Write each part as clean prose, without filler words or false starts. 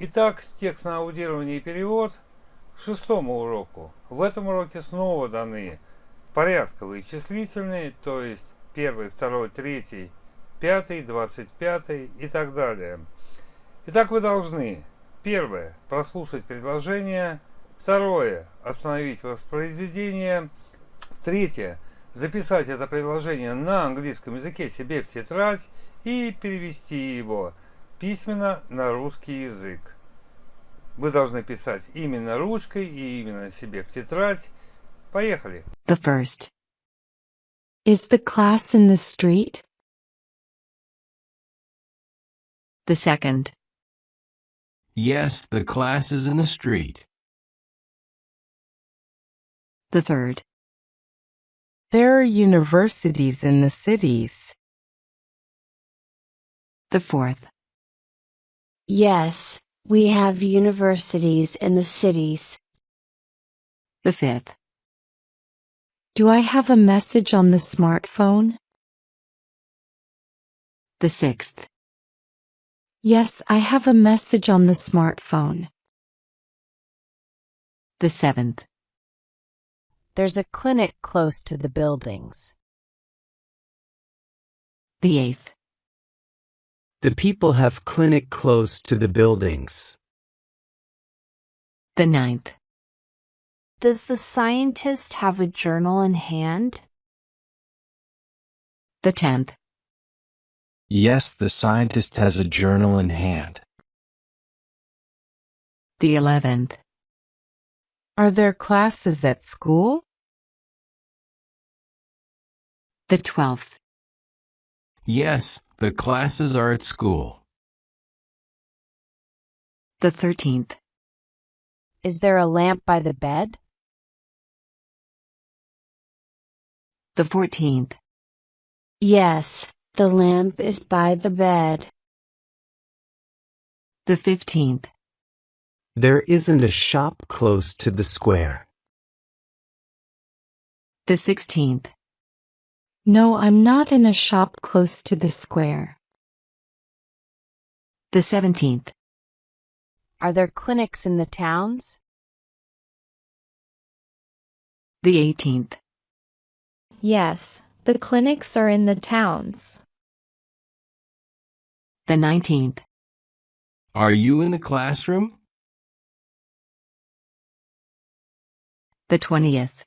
Итак, текст на аудирование и перевод к шестому уроку. В этом уроке снова даны порядковые числительные, то есть первый, второй, третий, пятый, 25 и так далее. Итак, вы должны: первое, прослушать предложение; второе, остановить воспроизведение; третье, записать это предложение на английском языке себе в тетрадь и перевести его письменно на русский язык. Вы должны писать именно ручкой и именно себе в тетрадь. Поехали! The first. Is the class in the street? The second. Yes, the class is in the street. The third. There are universities in the cities. The fourth. Yes, we have universities in the cities. The fifth. Do I have a message on the smartphone? The sixth. Yes, I have a message on the smartphone. The seventh. There's a clinic close to the buildings. The eighth. The people have clinic close to the buildings. The ninth. Does the scientist have a journal in hand? The 10th. Yes, the scientist has a journal in hand. The 11th. Are there classes at school? The 12th. Yes, the classes are at school. The 13th. Is there a lamp by the bed? The 14th. Yes, the lamp is by the bed. The 15th. There isn't a shop close to the square. The 16th. No, I'm not in a shop close to the square. The 17th. Are there clinics in the towns? The 18th. Yes, the clinics are in the towns. The 19th. Are you in the classroom? The 20th.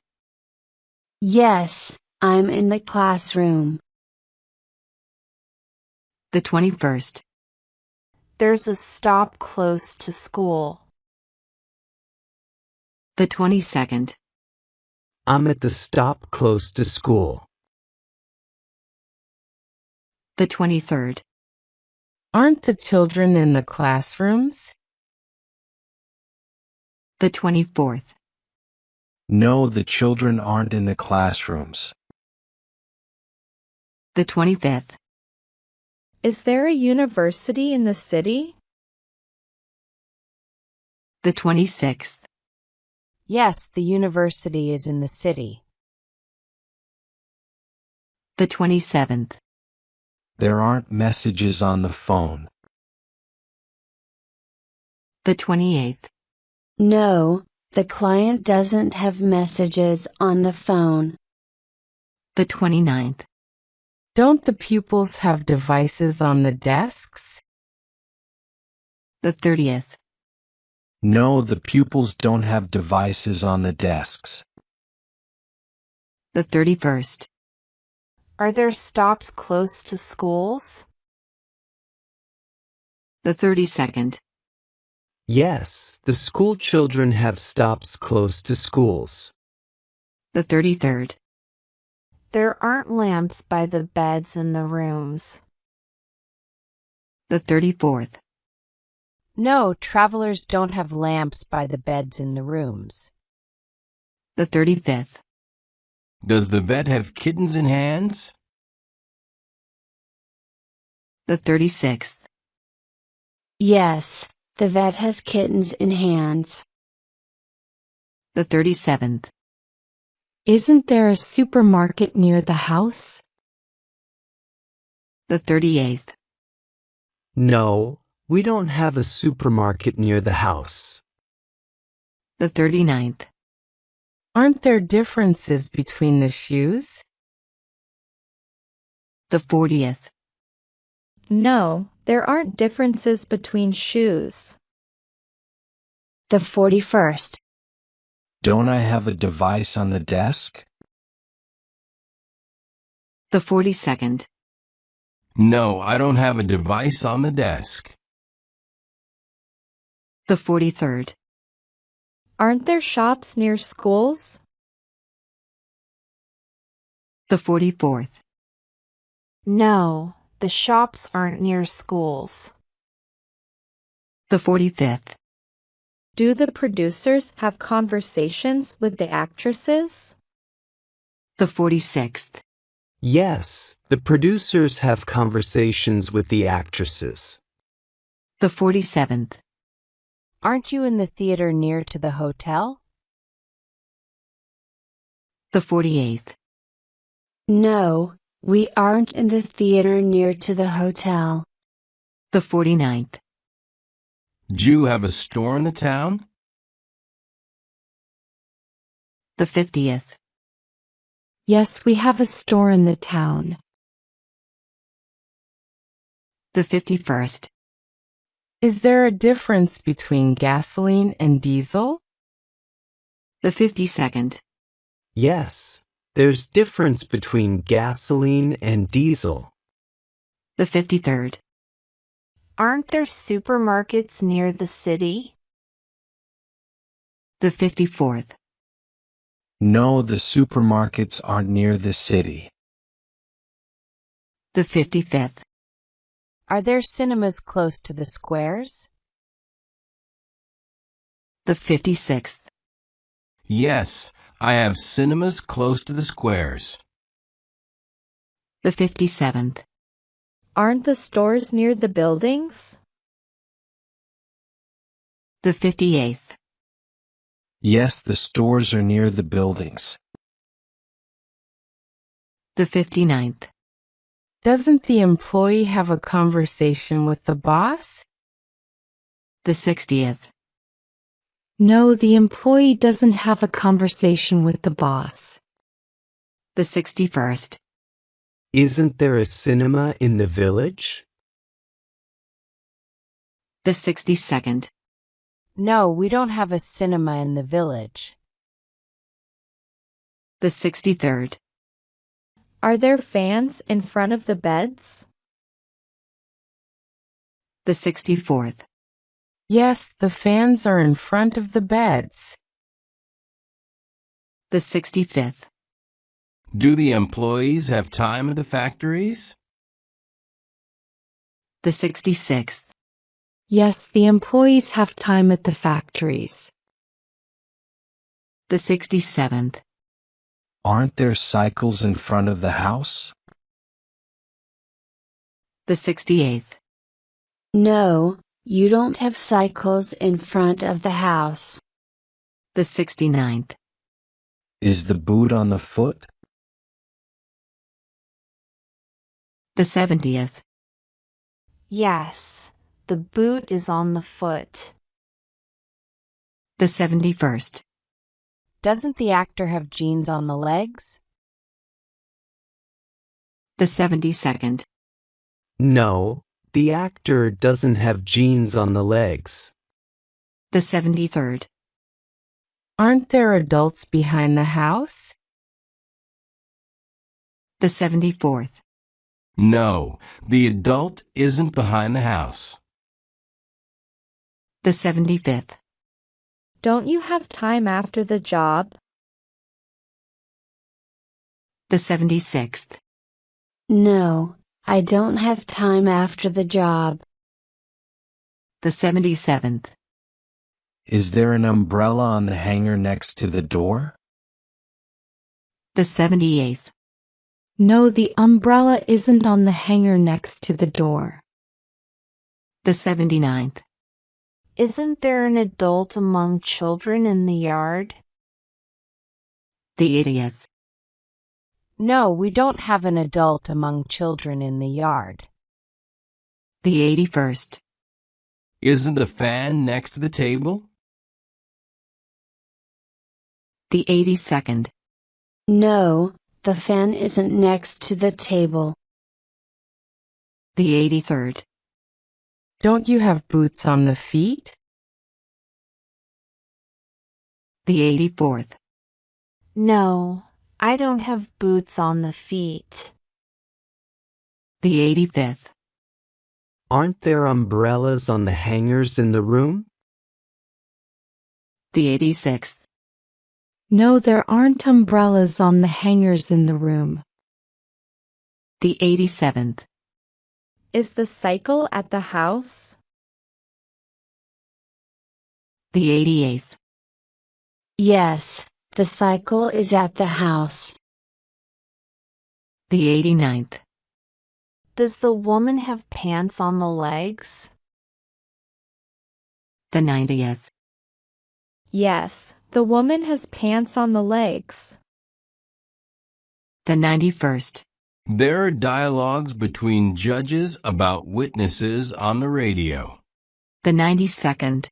Yes, I'm in the classroom. The 21st. There's a stop close to school. The 22nd. I'm at the stop close to school. The 23rd. Aren't the children in the classrooms? The 24th. No, the children aren't in the classrooms. The 25th. Is there a university in the city? The 26th. Yes, the university is in the city. The 27th. There aren't messages on the phone. The 28th. No, the client doesn't have messages on the phone. The 29th. Don't the pupils have devices on the desks? The 30th. No, the pupils don't have devices on the desks. The 31st. Are there stops close to schools? The 32nd. Yes, the school children have stops close to schools. The 33rd. There aren't lamps by the beds in the rooms. The 34th. No, travelers don't have lamps by the beds in the rooms. The 35th. Does the vet have kittens in hands? The 36th. Yes, the vet has kittens in hands. The 37th. Isn't there a supermarket near the house? The 38th. No, we don't have a supermarket near the house. The 39th. Aren't there differences between the shoes? The 40th. No, there aren't differences between shoes. The 41st. Don't I have a device on the desk? The 42nd. No, I don't have a device on the desk. The 43rd. Aren't there shops near schools? The 44th. No, the shops aren't near schools. The 45th. Do the producers have conversations with the actresses? The 46th. Yes, the producers have conversations with the actresses. The 47th. Aren't you in the theater near to the hotel? The 48th. No, we aren't in the theater near to the hotel. The 49th. Do you have a store in the town? The 50th. Yes, we have a store in the town. The 51st. Is there a difference between gasoline and diesel? The 52nd. Yes, there's difference between gasoline and diesel. The 53rd. Aren't there supermarkets near the city? The 54th. No, the supermarkets aren't near the city. The 55th. Are there cinemas close to the squares? The 56th. Yes, I have cinemas close to the squares. The 57th. Aren't the stores near the buildings? The 58th. Yes, the stores are near the buildings. The 59th. Doesn't the employee have a conversation with the boss? The 60th. No, the employee doesn't have a conversation with the boss. The 61st. Isn't there a cinema in the village? The 62nd. No, we don't have a cinema in the village. The 63rd. Are there fans in front of the beds? The 64th. Yes, the fans are in front of the beds. The 65th. Do the employees have time at the factories? The 66th. Yes, the employees have time at the factories. The 67th. Aren't there cycles in front of the house? The 68th. No, you don't have cycles in front of the house. The 69th. Is the boot on the foot? The 70th. Yes, the boot is on the foot. The 71st. Doesn't the actor have jeans on the legs? The 72nd. No, the actor doesn't have jeans on the legs. The 73rd. Aren't there adults behind the house? The 74th. No, the adult isn't behind the house. The 75th. Don't you have time after the job? The 76th. No, I don't have time after the job. The 77th. Is there an umbrella on the hanger next to the door? The 78th. No, the umbrella isn't on the hanger next to the door. The 79th. Isn't there an adult among children in the yard? The 80th. No, we don't have an adult among children in the yard. The 81st. Isn't the fan next to the table? The 82nd. No, the fan isn't next to the table. The 83rd. Don't you have boots on the feet? The 84th. No, I don't have boots on the feet. The 85th. Aren't there umbrellas on the hangers in the room? The 86th. No, there aren't umbrellas on the hangers in the room. The 87th. Is the cycle at the house? The 88th. Yes, the cycle is at the house. The 89th. Does the woman have pants on the legs? The 90th. Yes, the woman has pants on the legs. The 91st. There are dialogues between judges about witnesses on the radio. The 92nd.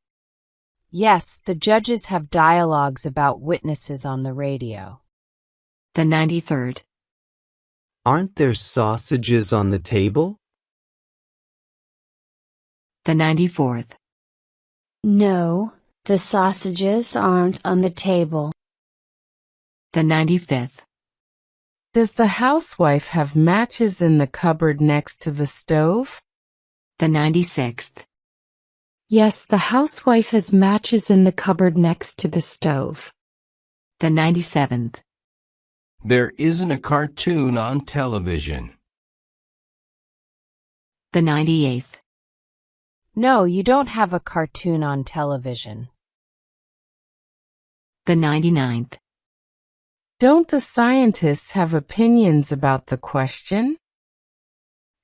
Yes, the judges have dialogues about witnesses on the radio. The 93rd. Aren't there sausages on the table? The 94th. No, the sausages aren't on the table. The 95th. Does the housewife have matches in the cupboard next to the stove? The 96th. Yes, the housewife has matches in the cupboard next to the stove. The 97th. There isn't a cartoon on television. The 98th. No, you don't have a cartoon on television. The 99th. Don't the scientists have opinions about the question?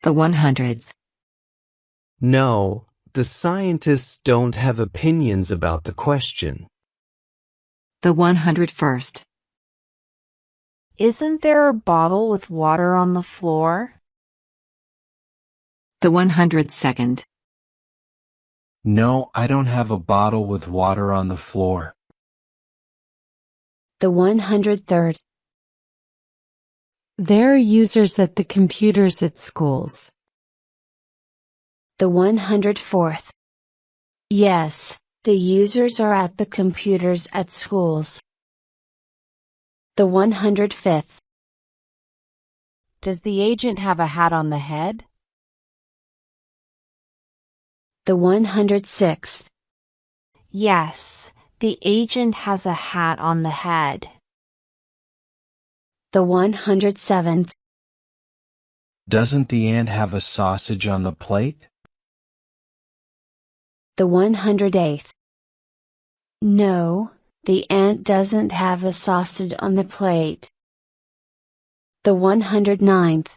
The 100th. No, the scientists don't have opinions about the question. The 101st. Isn't there a bottle with water on the floor? The 102nd. No, I don't have a bottle with water on the floor. The 103rd. There are users at the computers at schools. The 104th. Yes, the users are at the computers at schools. The 105th. Does the agent have a hat on the head? The 106th. Yes, the agent has a hat on the head. The 107th. Doesn't the ant have a sausage on the plate? The 108th. No, the ant doesn't have a sausage on the plate. The 109th.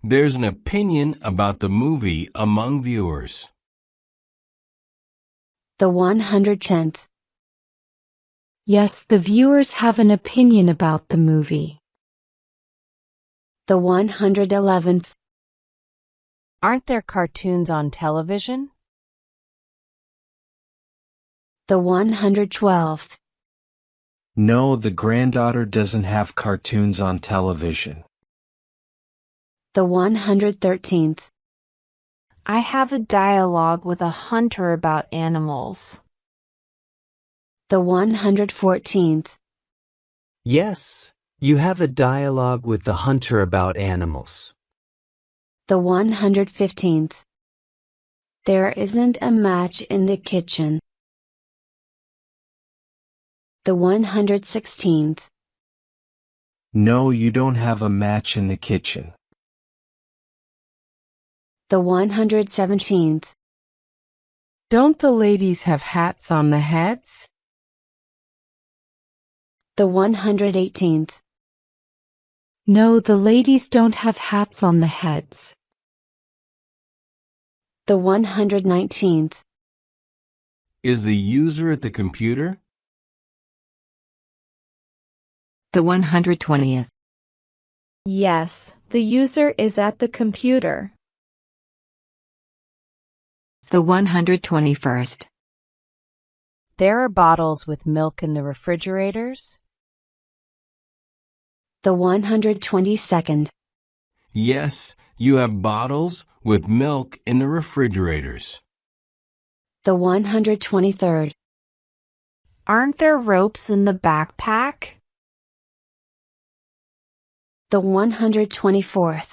There's an opinion about the movie among viewers. The 110th. Yes, the viewers have an opinion about the movie. The 111th. Aren't there cartoons on television? The 112th. No, the granddaughter doesn't have cartoons on television. The 113th. I have a dialogue with a hunter about animals. The 114th. Yes, you have a dialogue with the hunter about animals. The 115th. There isn't a match in the kitchen. The 116th. No, you don't have a match in the kitchen. The 117th. Don't the ladies have hats on the heads? The 118th. No, the ladies don't have hats on the heads. The 119th. Is the user at the computer? The 120th. Yes, the user is at the computer. The 121st. There are bottles with milk in the refrigerators? The 122nd. Yes, you have bottles with milk in the refrigerators. The 123rd. Aren't there ropes in the backpack? The 124th.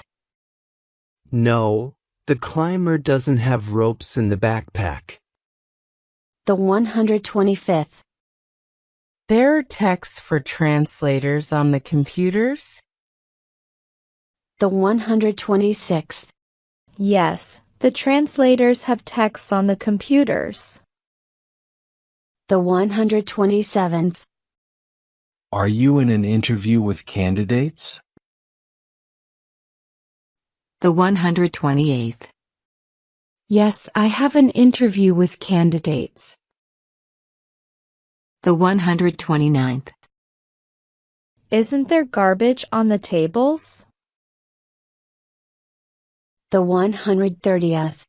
No, the climber doesn't have ropes in the backpack. The 125th. There are texts for translators on the computers? The 126th. Yes, the translators have texts on the computers. The 127th. Are you in an interview with candidates? The 128th. Yes, I have an interview with candidates. The 129th. Isn't there garbage on the tables? The 130th.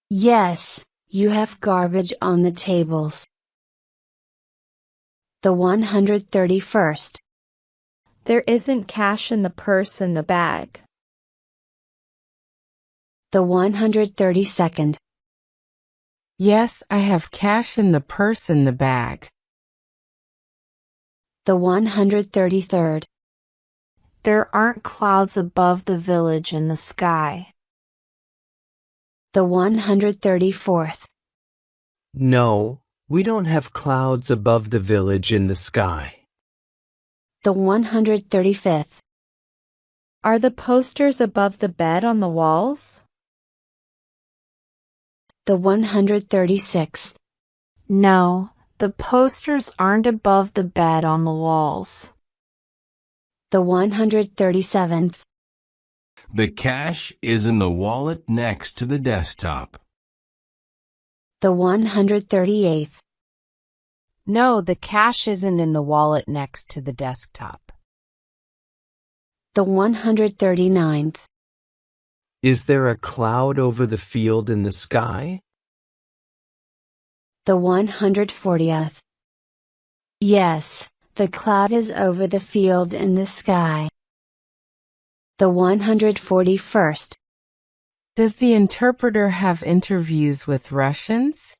Yes, you have garbage on the tables. The 131st. There isn't cash in the purse in the bag. The 132nd. Yes, I have cash in the purse in the bag. The 133rd. There aren't clouds above the village in the sky. The 134th. No, we don't have clouds above the village in the sky. The 135th. Are the posters above the bed on the walls? The 136th. No, the posters aren't above the bed on the walls. The 137th. The cash is in the wallet next to the desktop. The 138th. No, the cash isn't in the wallet next to the desktop. The 139th. Is there a cloud over the field in the sky? The 140th. Yes, the cloud is over the field in the sky. The 141st. Does the interpreter have interviews with Russians?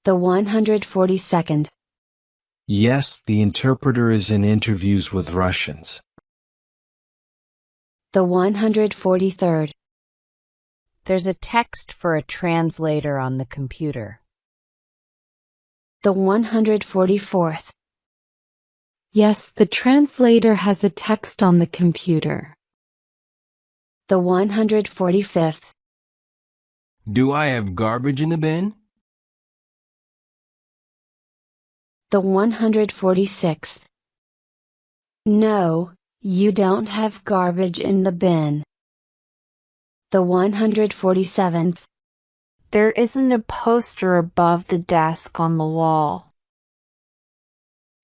The 142nd. Yes, the interpreter is in interviews with Russians. The 143rd. There's a text for a translator on the computer. The 144th. Yes, the translator has a text on the computer. The 145th. Do I have garbage in the bin? The 146th. No, you don't have garbage in the bin. The 147th. There isn't a poster above the desk on the wall.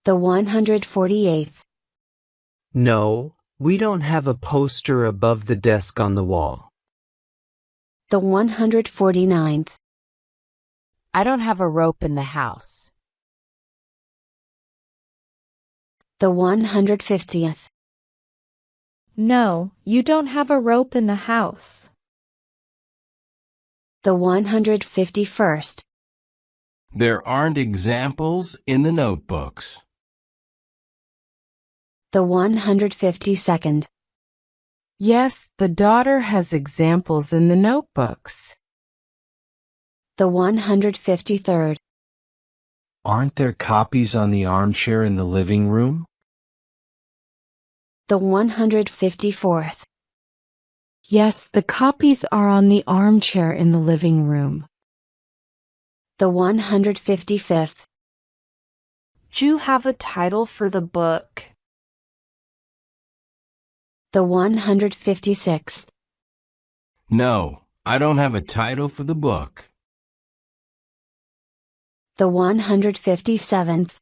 The 148th. No, we don't have a poster above the desk on the wall. The 149th. I don't have a rope in the house. The 150th. No, you don't have a rope in the house. The 151st. There aren't examples in the notebooks. The 152nd. Yes, the daughter has examples in the notebooks. The 153rd. Aren't there copies on the armchair in the living room? The 154th. Yes, the copies are on the armchair in the living room. The 155th. Do you have a title for the book? The 156th. No, I don't have a title for the book. The 157th.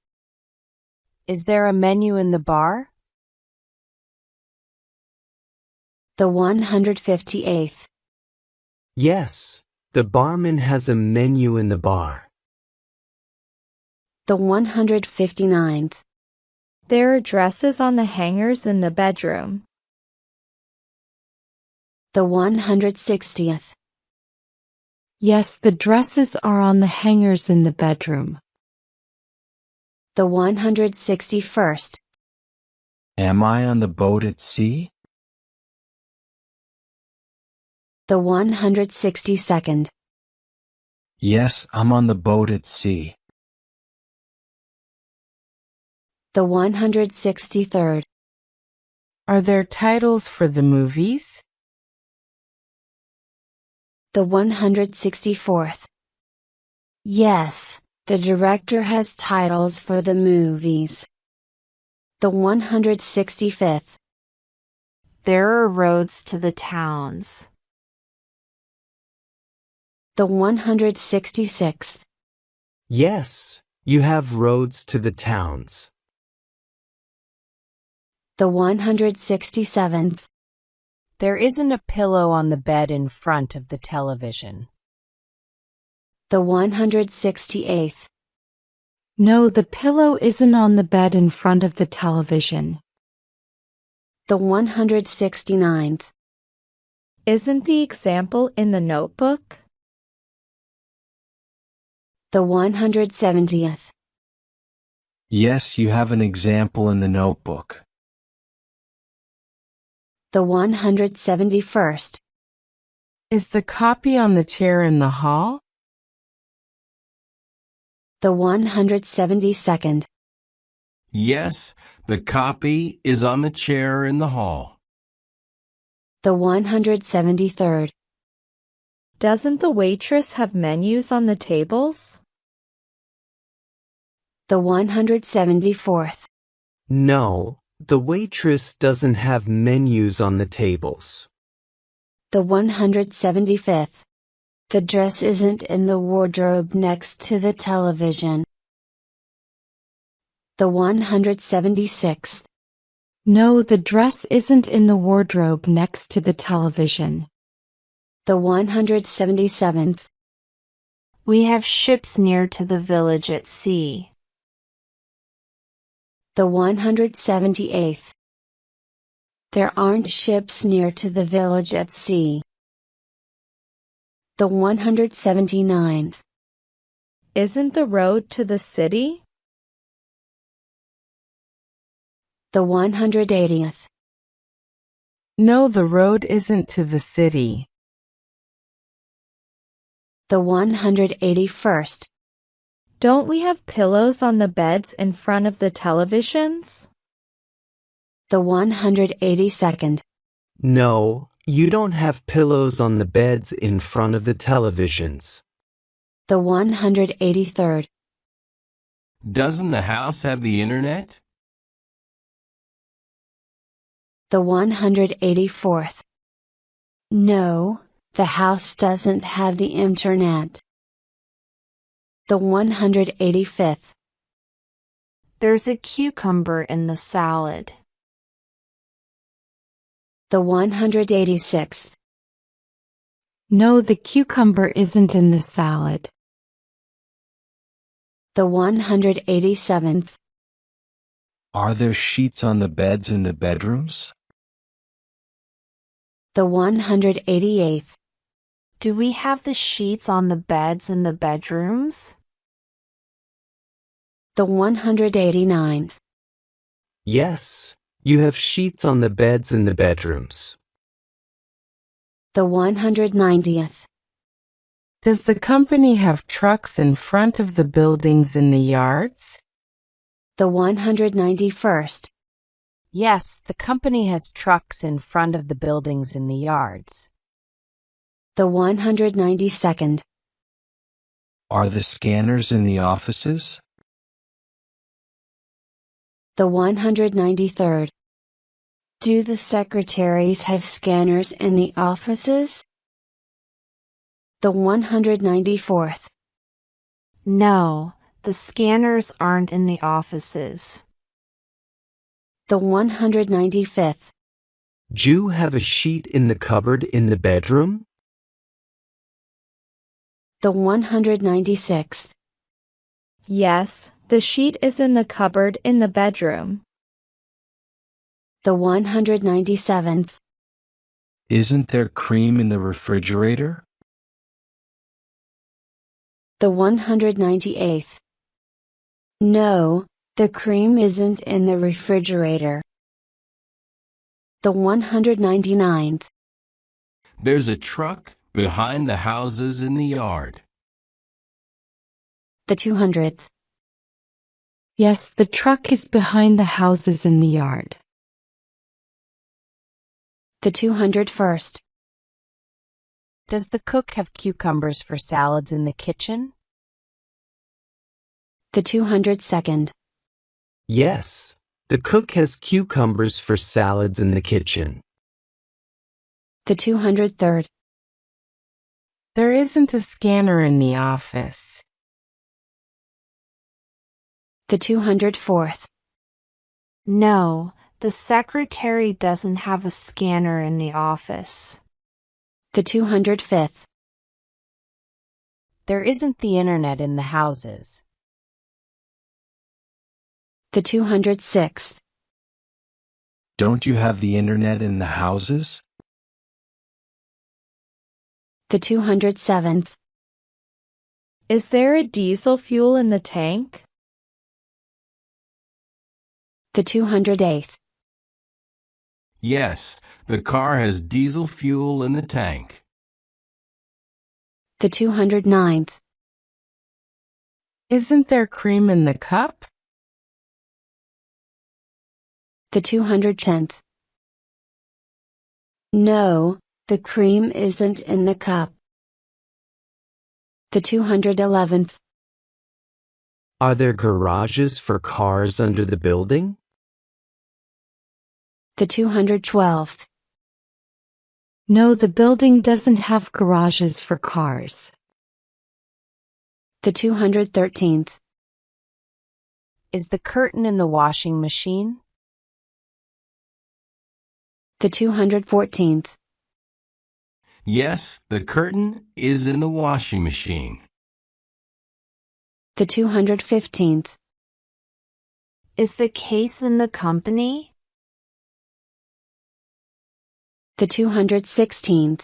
Is there a menu in the bar? The 158th. Yes, The barman has a menu in the bar. The 159th. There are dresses on the hangers in the bedroom. The 160th. Yes, the dresses are on the hangers in the bedroom. The 161st. Am I on the boat at sea? The 162nd. Yes, I'm on the boat at sea. The 163rd. Are there titles for the movies? The 164th. Yes, the director has titles for the movies. The 165th. There are roads to the towns. The 166th. Yes, you have roads to the towns. The 167th. There isn't a pillow on the bed in front of the television. The 168th. No, the pillow isn't on the bed in front of the television. The 169th. Isn't the example in the notebook? The 170th. Yes, you have an example in the notebook. The 171st. Is the copy on the chair in the hall? The 172nd. Yes, the copy is on the chair in the hall. The 173rd. Doesn't the waitress have menus on the tables? The 174th. No, the waitress doesn't have menus on the tables. The 175th. The dress isn't in the wardrobe next to the television. The 176th. No, the dress isn't in the wardrobe next to the television. The 177th. We have ships near to the village at sea. The 178th. There aren't ships near to the village at sea. The 179th. Isn't the road to the city? The 180th. No, the road isn't to the city. The 181st. Don't we have pillows on the beds in front of the televisions? The 182nd. No, you don't have pillows on the beds in front of the televisions. The 183rd. Doesn't the house have the internet? The 184th. No, the house doesn't have the internet. The 185th. There's a cucumber in the salad. The 186th. No, the cucumber isn't in the salad. The 187th. Are there sheets on the beds in the bedrooms? The 188th. Do we have the sheets on the beds in the bedrooms? The 189th. Yes, you have sheets on the beds in the bedrooms. The 190th. Does the company have trucks in front of the buildings in the yards? The 191st. Yes, the company has trucks in front of the buildings in the yards. The 192nd. Are the scanners in the offices? The 193rd. Do the secretaries have scanners in the offices? The 194th. No, the scanners aren't in the offices. The 195th. Do you have a sheet in the cupboard in the bedroom? The 196th. Yes, the sheet is in the cupboard in the bedroom. The 197th. Isn't there cream in the refrigerator? The 198th. No, the cream isn't in the refrigerator. The 199th. There's a truck behind the houses in the yard. The 200th. Yes, the truck is behind the houses in the yard. The 201st. Does the cook have cucumbers for salads in the kitchen? The 202nd. Yes, the cook has cucumbers for salads in the kitchen. The 203rd. There isn't a scanner in the office. The 204th. No, the secretary doesn't have a scanner in the office. The 205th. There isn't the internet in the houses. The 206th. Don't you have the internet in the houses? The 207th. Is there a diesel fuel in the tank? The 208th. Yes, the car has diesel fuel in the tank. The 209th. Isn't there cream in the cup? The 210th. No, the cream isn't in the cup. The 211th. Are there garages for cars under the building? The 212th. No, the building doesn't have garages for cars. The 213th. Is the curtain in the washing machine? The 214th. Yes, the curtain is in the washing machine. The 215th. Is the case in the company? The 216th.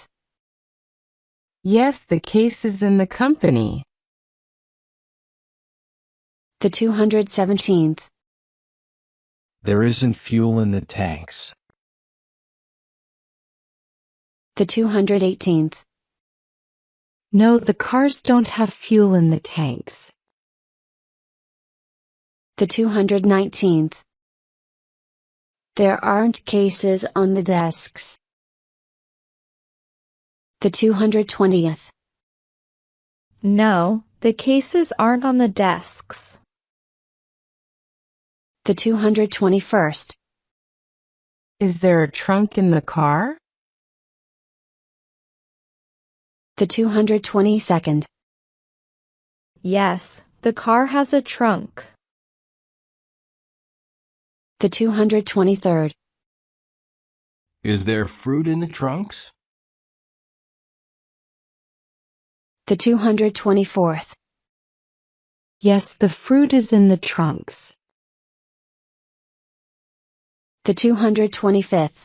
Yes, the case is in the company. The 217th. There isn't fuel in the tanks. The 218th. No, the cars don't have fuel in the tanks. The 219th. There aren't cases on the desks. The 220th. No, the cases aren't on the desks. The 221st. Is there a trunk in the car? The 222nd. Yes, the car has a trunk. The 223rd. Is there fruit in the trunks? The 224th. Yes, the fruit is in the trunks. The 225th.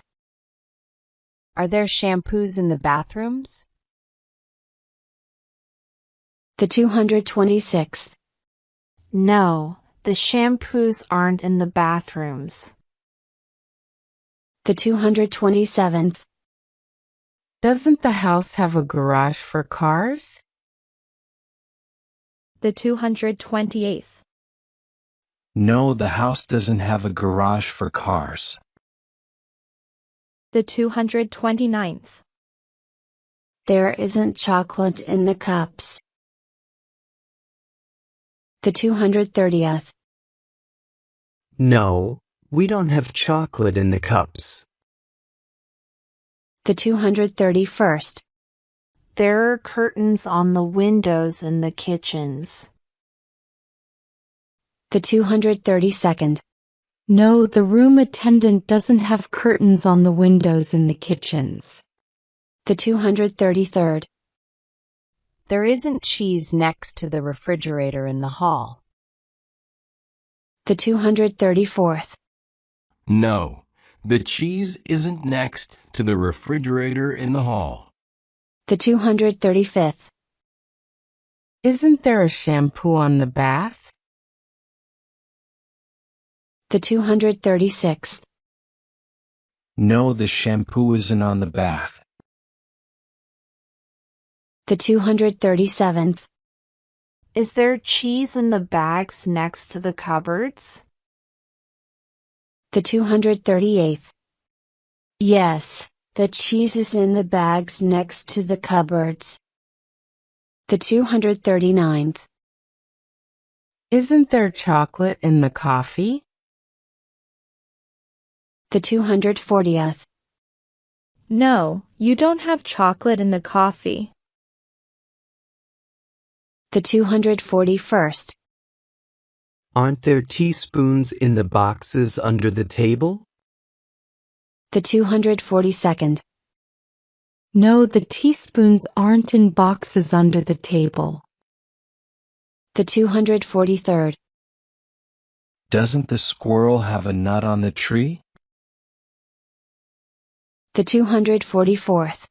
Are there shampoos in the bathrooms? The 226th. No, the shampoos aren't in the bathrooms. The 227th. Doesn't the house have a garage for cars? The 228th. No, the house doesn't have a garage for cars. The 229th. There isn't chocolate in the cups. The 230th. No, we don't have chocolate in the cups. The 231st. There are curtains on the windows in the kitchens. The 232nd. No, the room attendant doesn't have curtains on the windows in the kitchens. The 233rd. There isn't cheese next to the refrigerator in the hall. The 234th. No, the cheese isn't next to the refrigerator in the hall. The 235th. Isn't there a shampoo on the bath? The 236th. No, the shampoo isn't on the bath. The 237th. Is there cheese in the bags next to the cupboards? The 238th. Yes, the cheese is in the bags next to the cupboards. The 239th. Isn't there chocolate in the coffee? The 240th. No, you don't have chocolate in the coffee. The 241st. Aren't there teaspoons in the boxes under the table? The 242nd. No, the teaspoons aren't in boxes under the table. The 243rd. Doesn't the squirrel have a nut on the tree? The 244th.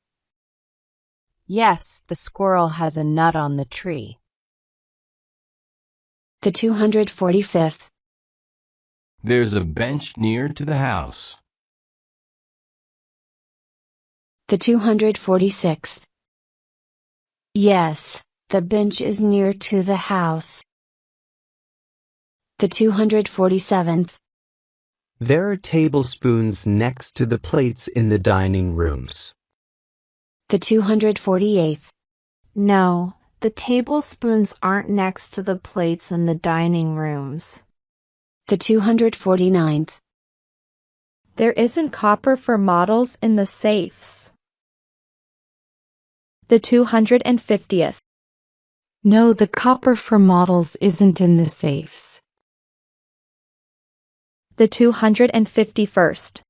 Yes, the squirrel has a nut on the tree. The 245th. There's a bench near to the house. The 246th. Yes, the bench is near to the house. The 247th. There are tablespoons next to the plates in the dining rooms. The 248th. No, the tablespoons aren't next to the plates in the dining rooms. The 249th. There isn't copper for models in the safes. The 250th. No, the copper for models isn't in the safes. The 251st.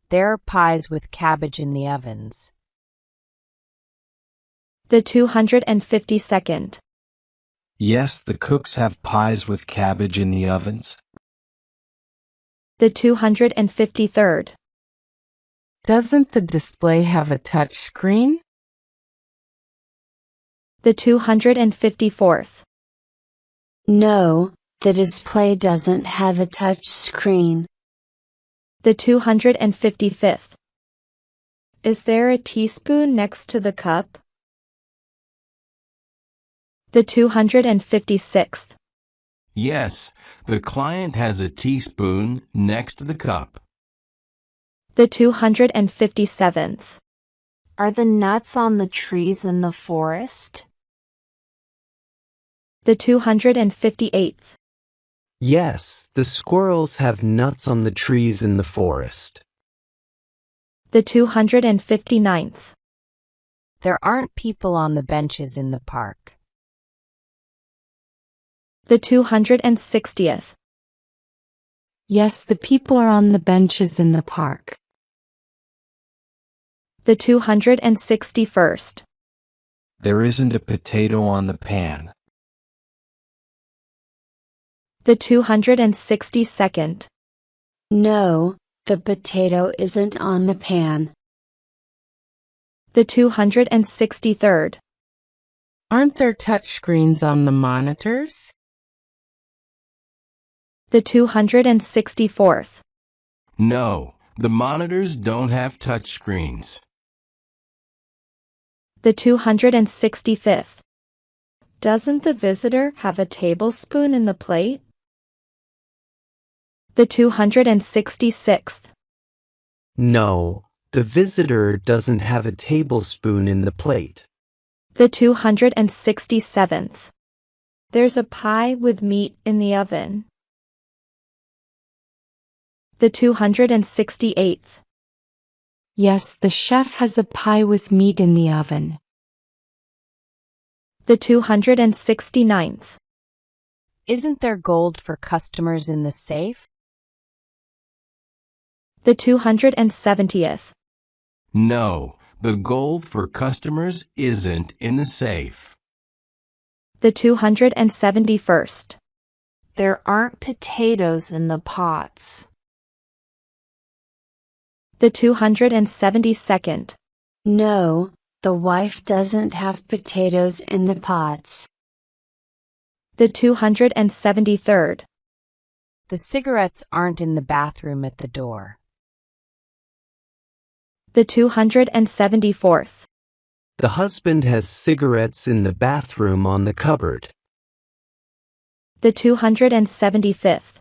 There are pies with cabbage in the ovens. The 252nd. Yes, the cooks have pies with cabbage in the ovens. The 253rd. Doesn't the display have a touch screen? The 254th. No, the display doesn't have a touch screen. The 255th. Is there a teaspoon next to the cup? The 256th. Yes, the client has a teaspoon next to the cup. The 257th. Are the nuts on the trees in the forest? The 258th. Yes, the squirrels have nuts on the trees in the forest. The 259th. There aren't people on the benches in the park. The 260th. Yes, the people are on the benches in the park. The 261st. There isn't a potato on the pan. The 262nd. No, the potato isn't on the pan. The 263rd. Aren't there touch screens on the monitors? The 264th. No, the monitors don't have touch screens. The 265th. Doesn't the visitor have a tablespoon in the plate? The 266th. No, the visitor doesn't have a tablespoon in the plate. The 267th. There's a pie with meat in the oven. The 268th. Yes, the chef has a pie with meat in the oven. The 269th. Isn't there gold for customers in the safe? The 270th. No, The gold for customers isn't in the safe. The 271st. There aren't potatoes in the pots. The 272nd. No, the wife doesn't have potatoes in the pots. The 273rd. The cigarettes aren't in the bathroom at the door. The 274th. The husband has cigarettes in the bathroom on the cupboard. The 275th.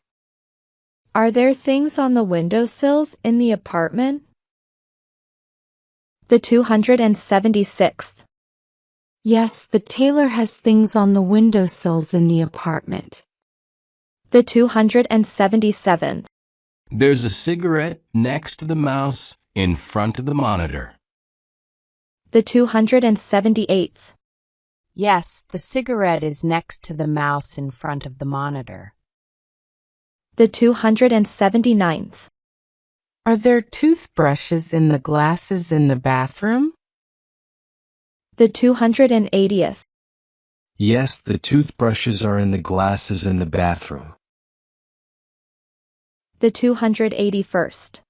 Are there things on the windowsills in the apartment? The 276th. Yes, the tailor has things on the windowsills in the apartment. The 277th. There's a cigarette next to the mouse in front of the monitor. The 278th. Yes, the cigarette is next to the mouse in front of the monitor. The 279th. Are there toothbrushes in the glasses in the bathroom? The 280th. Yes, the toothbrushes are in the glasses in the bathroom. The 281st.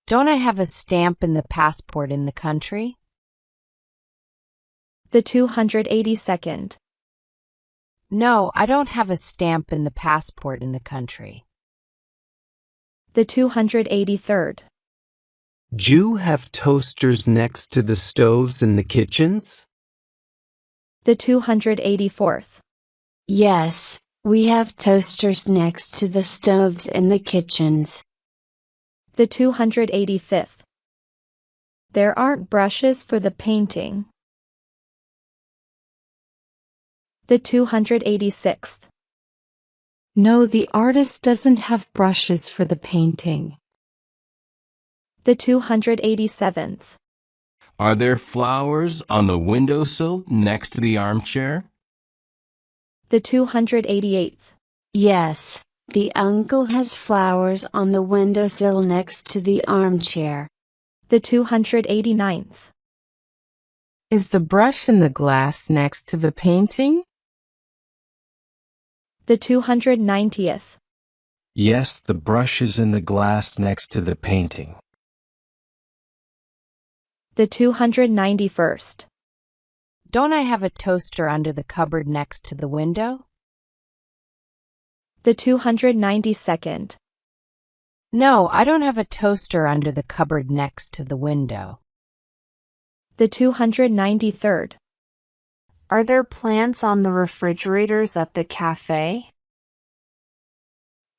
Don't I have a stamp in the passport in the country? The 282nd. No, I don't have a stamp in the passport in the country. The 283rd. Do you have toasters next to the stoves in the kitchens? The 284th. Yes, we have toasters next to the stoves in the kitchens. The 285th. There aren't brushes for the painting. The 286th. No, the artist doesn't have brushes for the painting. The 287th. Are there flowers on the windowsill next to the armchair? The 288th. Yes, the uncle has flowers on the windowsill next to the armchair. The 289th. Is the brush in the glass next to the painting? The 290th. Yes, the brush is in the glass next to the painting. The 291st. Don't I have a toaster under the cupboard next to the window? The 292nd. No, I don't have a toaster under the cupboard next to the window. The 293rd. Are there plants on the refrigerators at the cafe?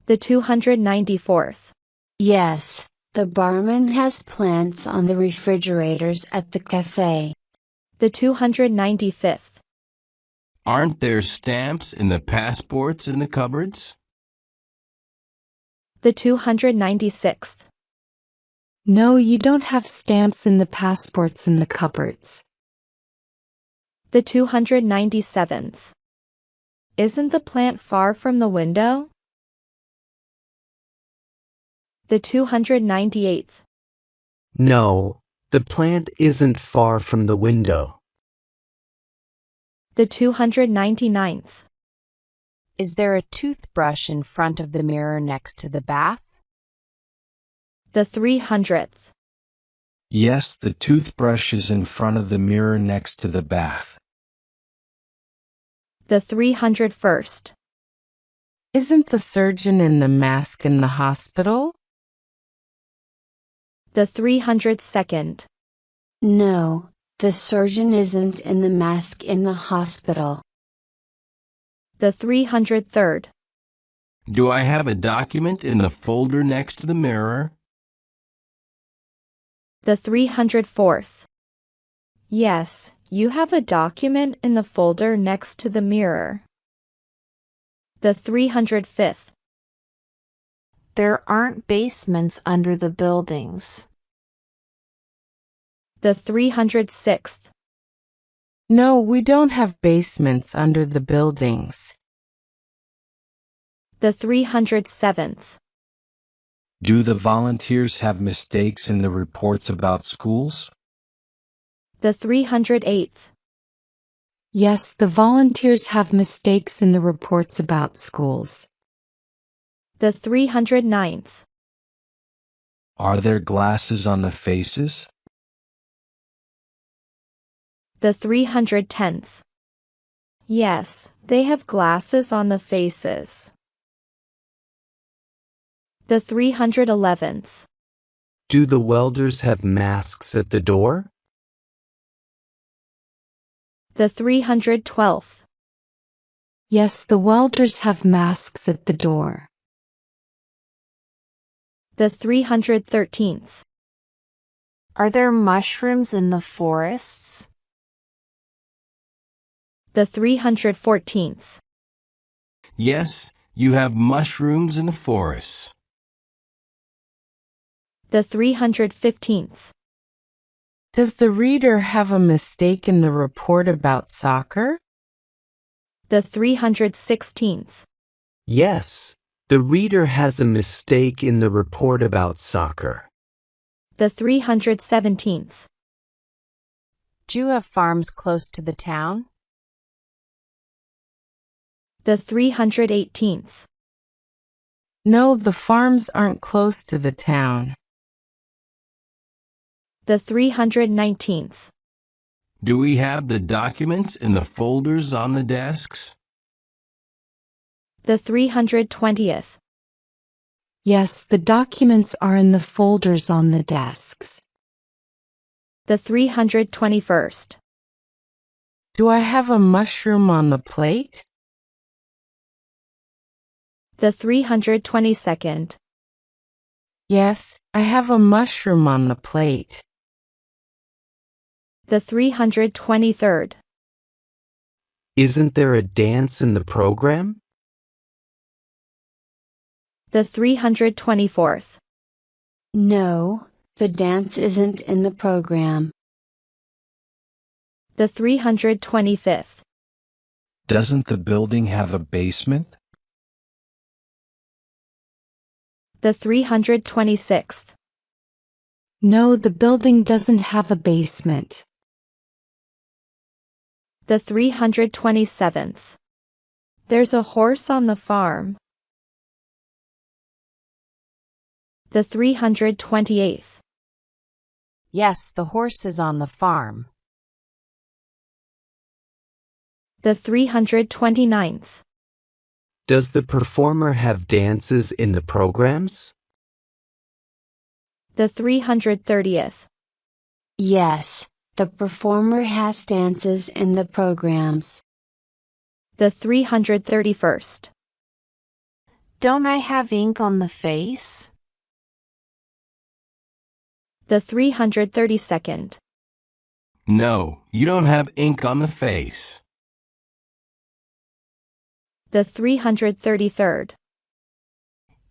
The 294th. Yes, the barman has plants on the refrigerators at the cafe. The 295th. Aren't there stamps in the passports in the cupboards? The 296th. No, you don't have stamps in the passports in the cupboards. The 297th. Isn't the plant far from the window? The 298th. No, the plant isn't far from the window. The 299th. Is there a toothbrush in front of the mirror next to the bath? The 300th. Yes, the toothbrush is in front of the mirror next to the bath. The 301st. Isn't the surgeon in the mask in the hospital? The 302nd. No, the surgeon isn't in the mask in the hospital. The 303rd. Do I have a document in the folder next to the mirror? The 304th. Yes, you have a document in the folder next to the mirror. The 305th. There aren't basements under the buildings. The 306th. No, we don't have basements under the buildings. The 307th. Do the volunteers have mistakes in the reports about schools? The 308th. Yes, the volunteers have mistakes in the reports about schools. The 309th. Are there glasses on the faces? The 310th. Yes, they have glasses on the faces. The 311th. Do the welders have masks at the door? The 312th. Yes, the welders have masks at the door. The 313th. Are there mushrooms in the forests? The 314th. Yes, you have mushrooms in the forests. The 315th. Does the reader have a mistake in the report about soccer? The 316th. Yes, the reader has a mistake in the report about soccer. The 317th. Do you have farms close to the town? The 318th. No, the farms aren't close to the town. The 319th. Do we have the documents in the folders on the desks? The 320th. Yes, the documents are in the folders on the desks. The 321st. Do I have a mushroom on the plate? The 322nd. Yes, I have a mushroom on the plate. The 323rd. Isn't there a dance in the program? The 324th. No, the dance isn't in the program. The 325th. Doesn't the building have a basement? The 326th. No, the building doesn't have a basement. The 327th. There's a horse on the farm. The 328th. Yes, the horse is on the farm. The 329th. Does the performer have dances in the programs? The 330th. Yes, the performer has dances in the programs. The 331st. Don't I have ink on the face? The 332nd. No, you don't have ink on the face. The 333rd.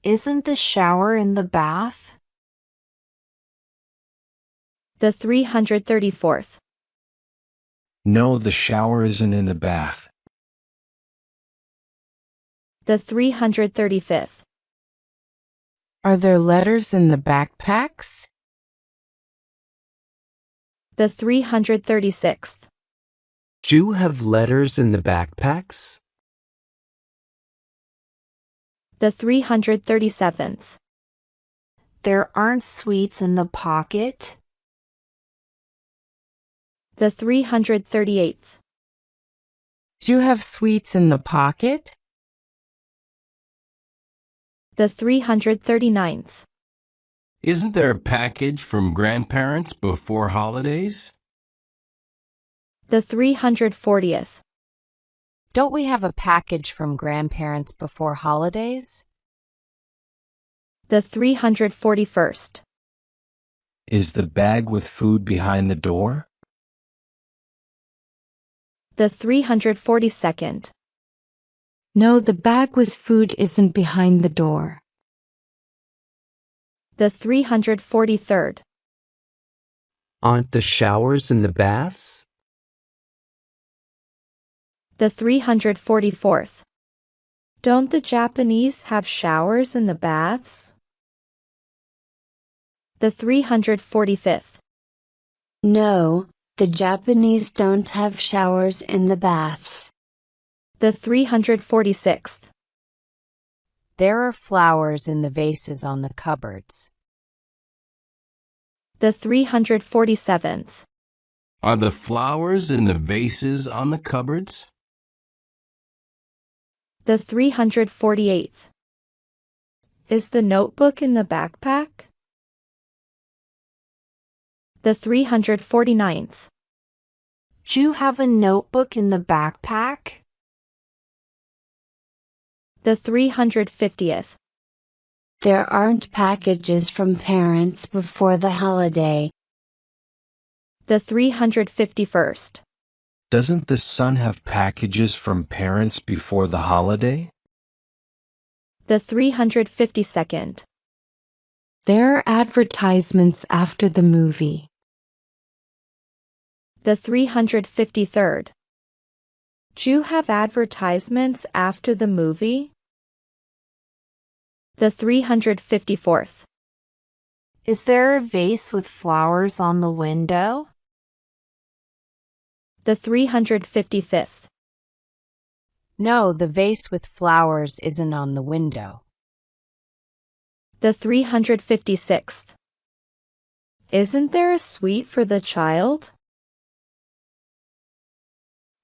Isn't the shower in the bath? The 334th. No, the shower isn't in the bath. The 335th. Are there letters in the backpacks? The 336th. Do you have letters in the backpacks? The 337th. There aren't sweets in the pocket? The 338th. Do you have sweets in the pocket? The 339th. Isn't there a package from grandparents before holidays? The 340th. Don't we have a package from grandparents before holidays? The 341st. Is the bag with food behind the door? The 342nd. No, the bag with food isn't behind the door. The 343rd. Aren't the showers in the baths? The 344th. Don't the Japanese have showers in the baths? The 345th. No, The Japanese don't have showers in the baths. The 346th. There are flowers in the vases on the cupboards. The 347th. Are the flowers in the vases on the cupboards? The 348th. Is the notebook in the backpack? The 349th. Do you have a notebook in the backpack? The 350th. There aren't packages from parents before the holiday. The 351st. Doesn't the son have packages from parents before the holiday? The 352nd. There are advertisements after the movie. The 353rd. Do you have advertisements after the movie? The 354th. Is there a vase with flowers on the window? The 355th. No, the vase with flowers isn't on the window. The 356th. Isn't there a suite for the child?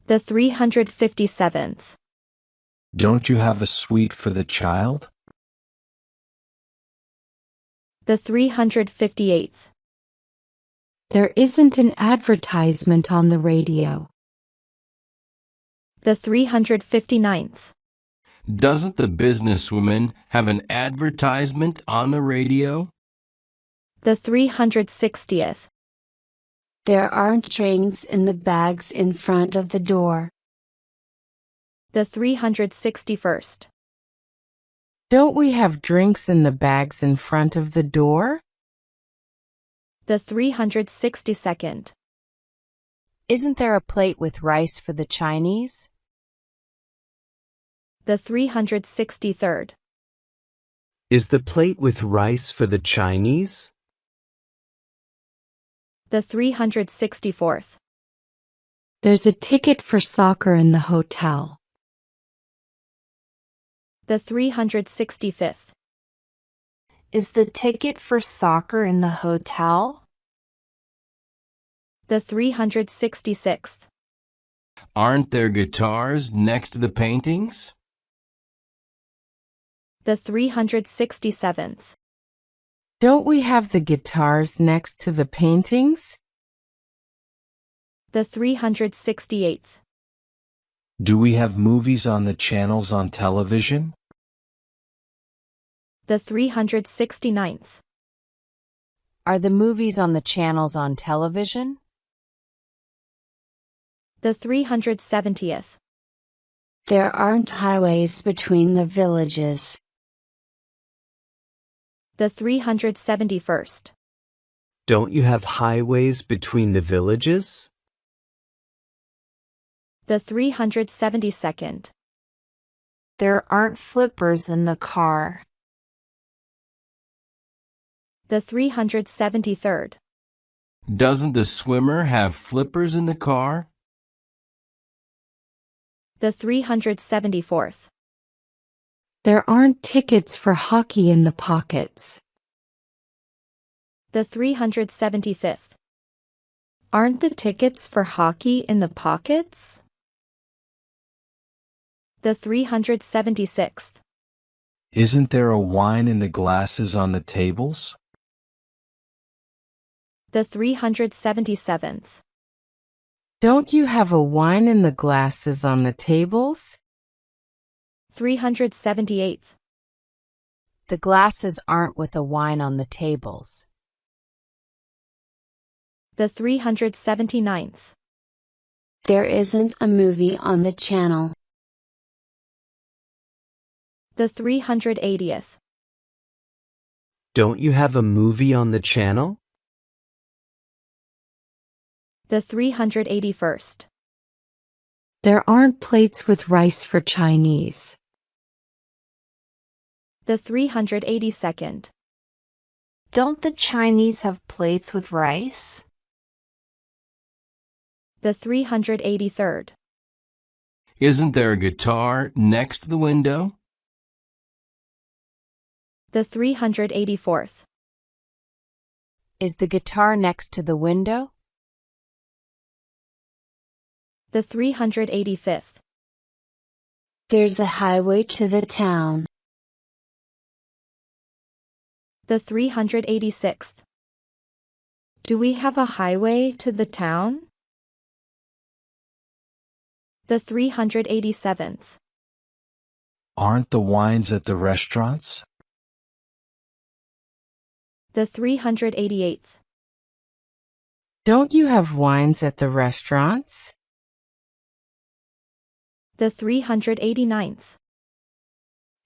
The 357th. Don't you have a suite for the child? The 358th. There isn't an advertisement on the radio. The 359th. Doesn't the businesswoman have an advertisement on the radio? The 360th. There aren't drinks in the bags in front of the door. The 361st. Don't we have drinks in the bags in front of the door? The 362nd. Isn't there a plate with rice for the Chinese? The 363rd. Is the plate with rice for the Chinese? The 364th. There's a ticket for soccer in the hotel. The 365th. Is the ticket for soccer in the hotel? The 366th. Aren't there guitars next to the paintings? The 367th. Don't we have the guitars next to the paintings? The 368th. Do we have movies on the channels on television? The 369th. Are the movies on the channels on television? The 370th. There aren't highways between the villages. The 371st. Don't you have highways between the villages? The 372nd. There aren't flippers in the car. The 373rd. Doesn't the swimmer have flippers in the car? The 374th. There aren't tickets for hockey in the pockets. The 375th. Aren't the tickets for hockey in the pockets? The 376th. Isn't there a wine in the glasses on the tables? The 377th. Don't you have a wine in the glasses on the tables? 378th. The glasses aren't with a wine on the tables. The 379th. There isn't a movie on the channel. The 380th. Don't you have a movie on the channel? The 381st. There aren't plates with rice for Chinese. The 382nd. Don't the Chinese have plates with rice? The 383rd. Isn't there a guitar next to the window? The 384th. Is the guitar next to the window? The 385th. There's a highway to the town. The 386th. Do we have a highway to the town? The 387th. Aren't the wines at the restaurants? The 388th. Don't you have wines at the restaurants? The 389th.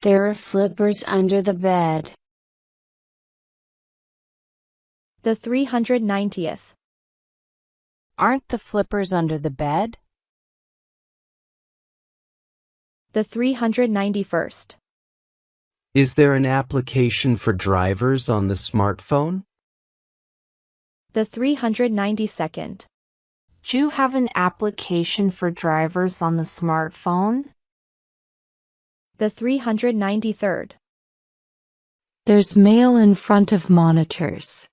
There are flippers under the bed. The 390th. Aren't the flippers under the bed? The 391st. Is there an application for drivers on the smartphone? The 392nd. Do you have an application for drivers on the smartphone? The 393rd. There's mail in front of monitors.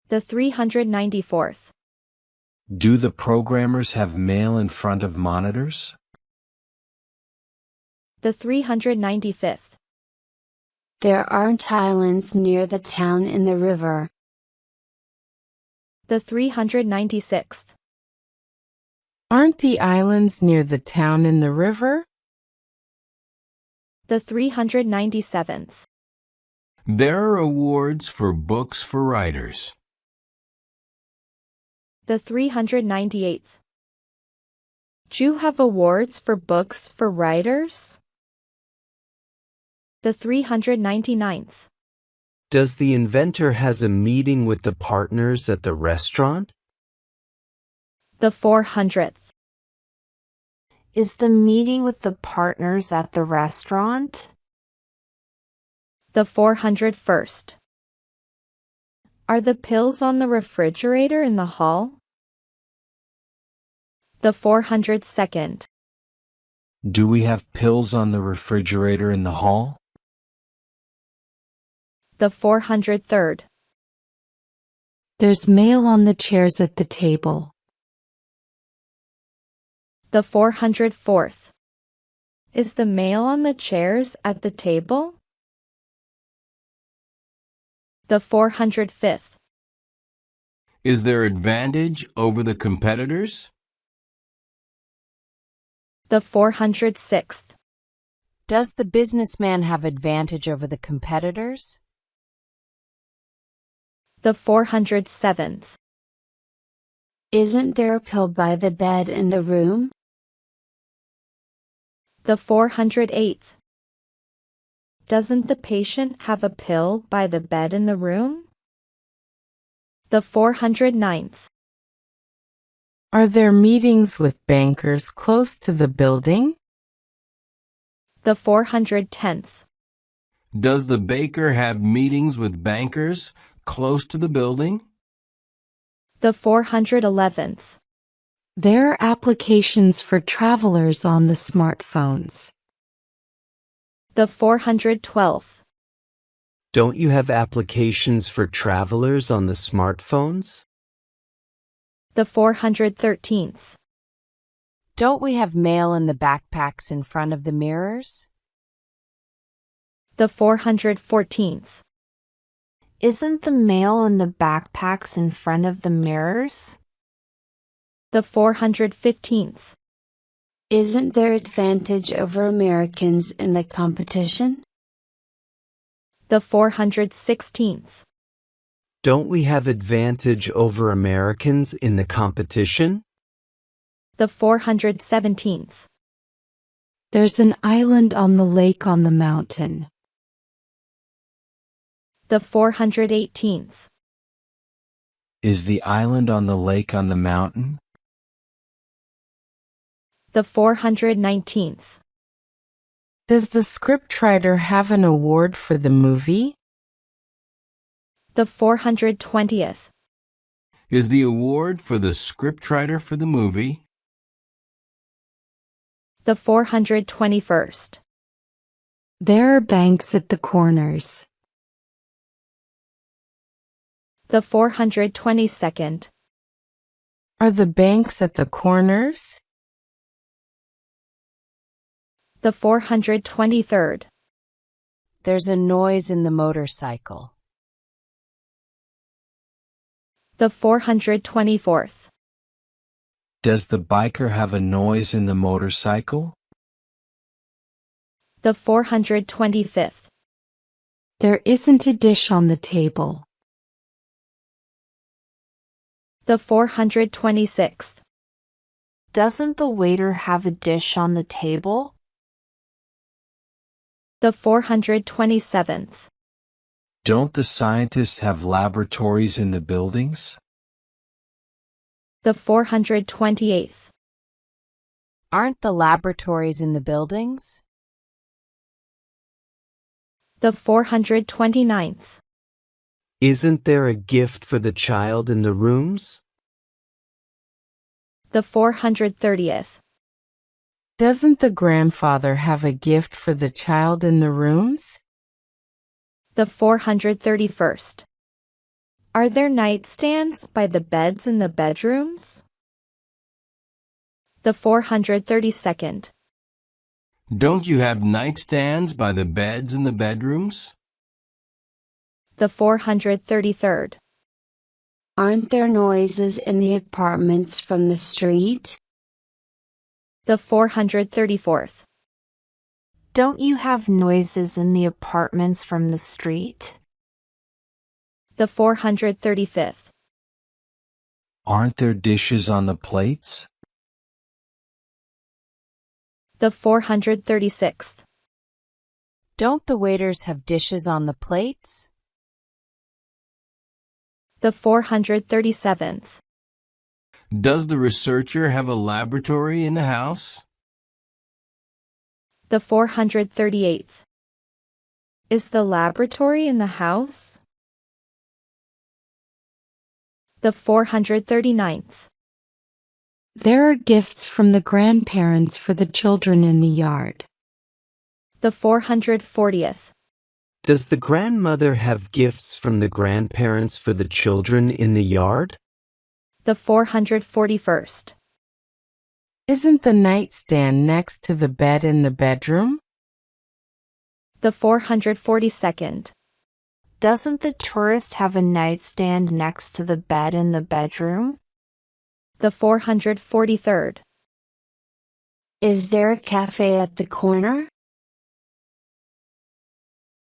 The 394th. Do the programmers have mail in front of monitors? The 395th. There aren't islands near the town in the river. The 396th. Aren't the islands near the town in the river? The 397th. There are awards for books for writers. The 398th. Do you have awards for books for writers? The 399th. Does the inventor has a meeting with the partners at the restaurant? The 400th. Is the meeting with the partners at the restaurant? The 401st. Are the pills on the refrigerator in the hall? The 402nd. Do we have pills on the refrigerator in the hall? The 403rd. There's mail on the chairs at the table. The 404th. Is the mail on the chairs at the table? The 405th. Is there advantage over the competitors? The 406th. Does the businessman have advantage over the competitors? The 407th. Isn't there a pill by the bed in the room? The 408th. Doesn't the patient have a pill by the bed in the room? The 409th. Are there meetings with bankers close to the building? The 410th. Does the baker have meetings with bankers close to the building? The 411th. There are applications for travelers on the smartphones. The 412th. Don't you have applications for travelers on the smartphones? The 413th. Don't we have mail in the backpacks in front of the mirrors? The 414th. Isn't the mail in the backpacks in front of the mirrors? The 415th. Isn't there advantage over Americans in the competition? The 416th. Don't we have advantage over Americans in the competition? The 417th. There's an island on the lake on the mountain. The 418th. Is the island on the lake on the mountain? The 419th. Does the scriptwriter have an award for the movie? The 420th. Is the award for the scriptwriter for the movie? The 421st. There are banks at the corners. The 422nd. Are the banks at the corners? The 423rd. There's a noise in the motorcycle. The 424th. Does the biker have a noise in the motorcycle? The 425th. There isn't a dish on the table. The 426th. Doesn't the waiter have a dish on the table? The 427th. Don't the scientists have laboratories in the buildings? The 428th. Aren't the laboratories in the buildings? The 429th. Isn't there a gift for the child in the rooms? The 430th. Doesn't the grandfather have a gift for the child in the rooms? The 431st. Are there nightstands by the beds in the bedrooms? The 432nd. Don't you have nightstands by the beds in the bedrooms? The 433rd. Aren't there noises in the apartments from the street? The 434th. Don't you have noises in the apartments from the street? The 435th. Aren't there dishes on the plates? The 436th. Don't the waiters have dishes on the plates? The 437th. Does the researcher have a laboratory in the house? The 438th. Is the laboratory in the house? The 439th. There are gifts from the grandparents for the children in the yard. The 440th. Does the grandmother have gifts from the grandparents for the children in the yard? The 441st. Isn't the nightstand next to the bed in the bedroom? The 442nd. Doesn't the tourist have a nightstand next to the bed in the bedroom? The 443rd. Is there a cafe at the corner?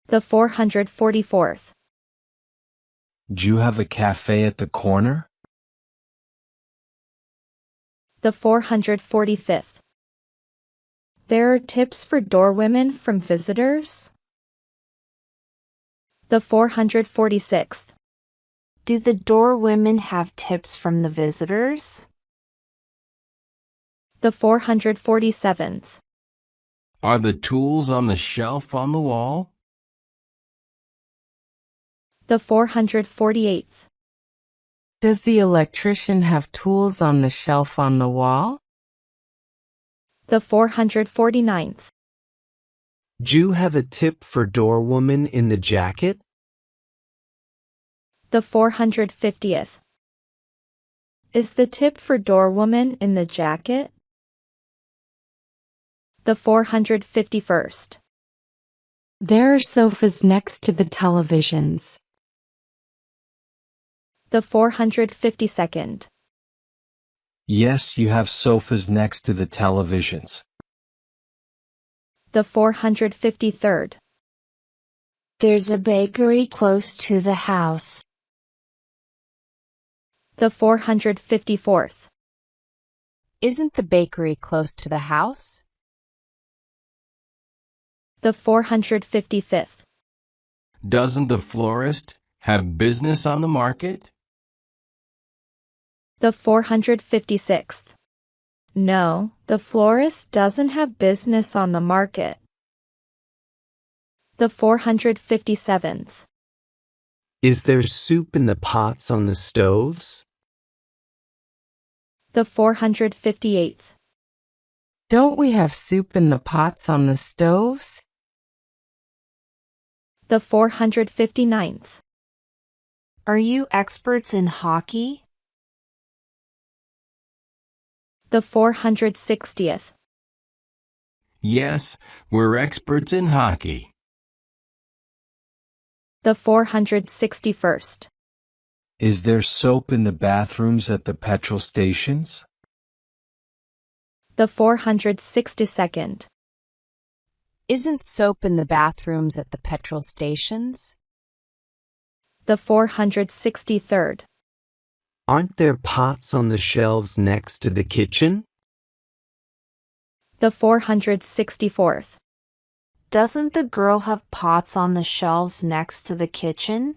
The 444th. Do you have a cafe at the corner? The 445th. There are tips for doorwomen from visitors? The 446th. Do the doorwomen have tips from the visitors? The 447th. Are the tools on the shelf on the wall? The 448th. Does the electrician have tools on the shelf on the wall? The 449th. Do you have a tip for doorwoman in the jacket? The 450th. Is the tip for doorwoman in the jacket? The 451st. There are sofas next to the televisions. The 452nd. Yes, you have sofas next to the televisions. The 453rd. There's a bakery close to the house. The 454th. Isn't the bakery close to the house? The 455th. Doesn't the florist have business on the market? The 456th. No, the florist doesn't have business on the market. The 457th. Is there soup in the pots on the stoves? The 458th. Don't we have soup in the pots on the stoves? The 459th. Are you experts in hockey? The 460th. Yes, we're experts in hockey. The 461st. Is there soap in the bathrooms at the petrol stations? The 462nd. Isn't soap in the bathrooms at the petrol stations? The 463rd. Aren't there pots on the shelves next to the kitchen? The 464th. Doesn't the girl have pots on the shelves next to the kitchen?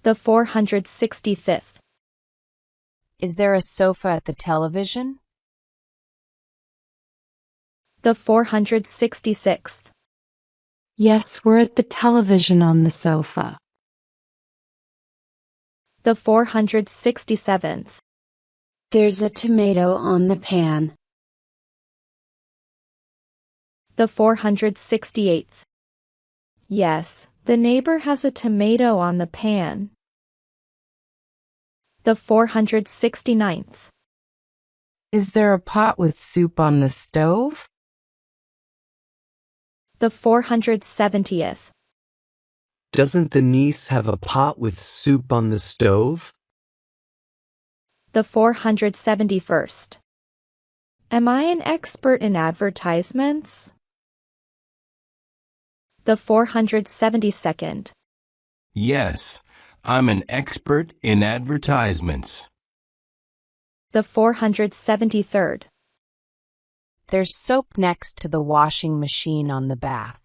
The 465th. Is there a sofa at the television? The 466th. Yes, we're at the television on the sofa. The 467th. There's a tomato on the pan. The 468th. Yes, the neighbor has a tomato on the pan. The 469th. Is there a pot with soup on the stove? The 470th. Doesn't the niece have a pot with soup on the stove? The 471st. Am I an expert in advertisements? The 472nd. Yes, I'm an expert in advertisements. The 473rd. There's soap next to the washing machine on the bath.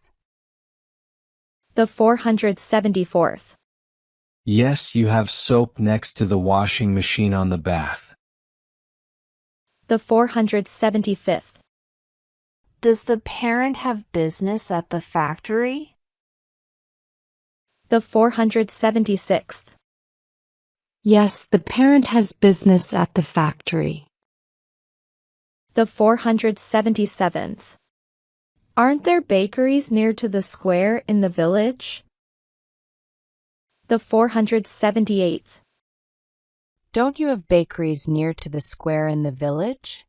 The 474th. Yes, you have soap next to the washing machine on the bath. The 475th. Does the parent have business at the factory? The 476th. Yes, the parent has business at the factory. The 477th. Aren't there bakeries near to the square in the village? The 478th. Don't you have bakeries near to the square in the village?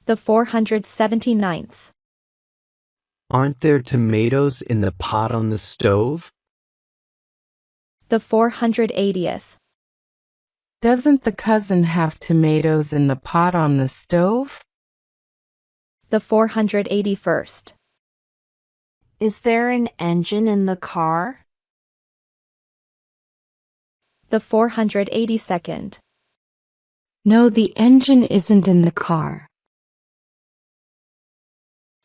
The 479th. Aren't there tomatoes in the pot on the stove? The 480th. Doesn't the cousin have tomatoes in the pot on the stove? The 481st. Is there an engine in the car? The 482nd. No, the engine isn't in the car.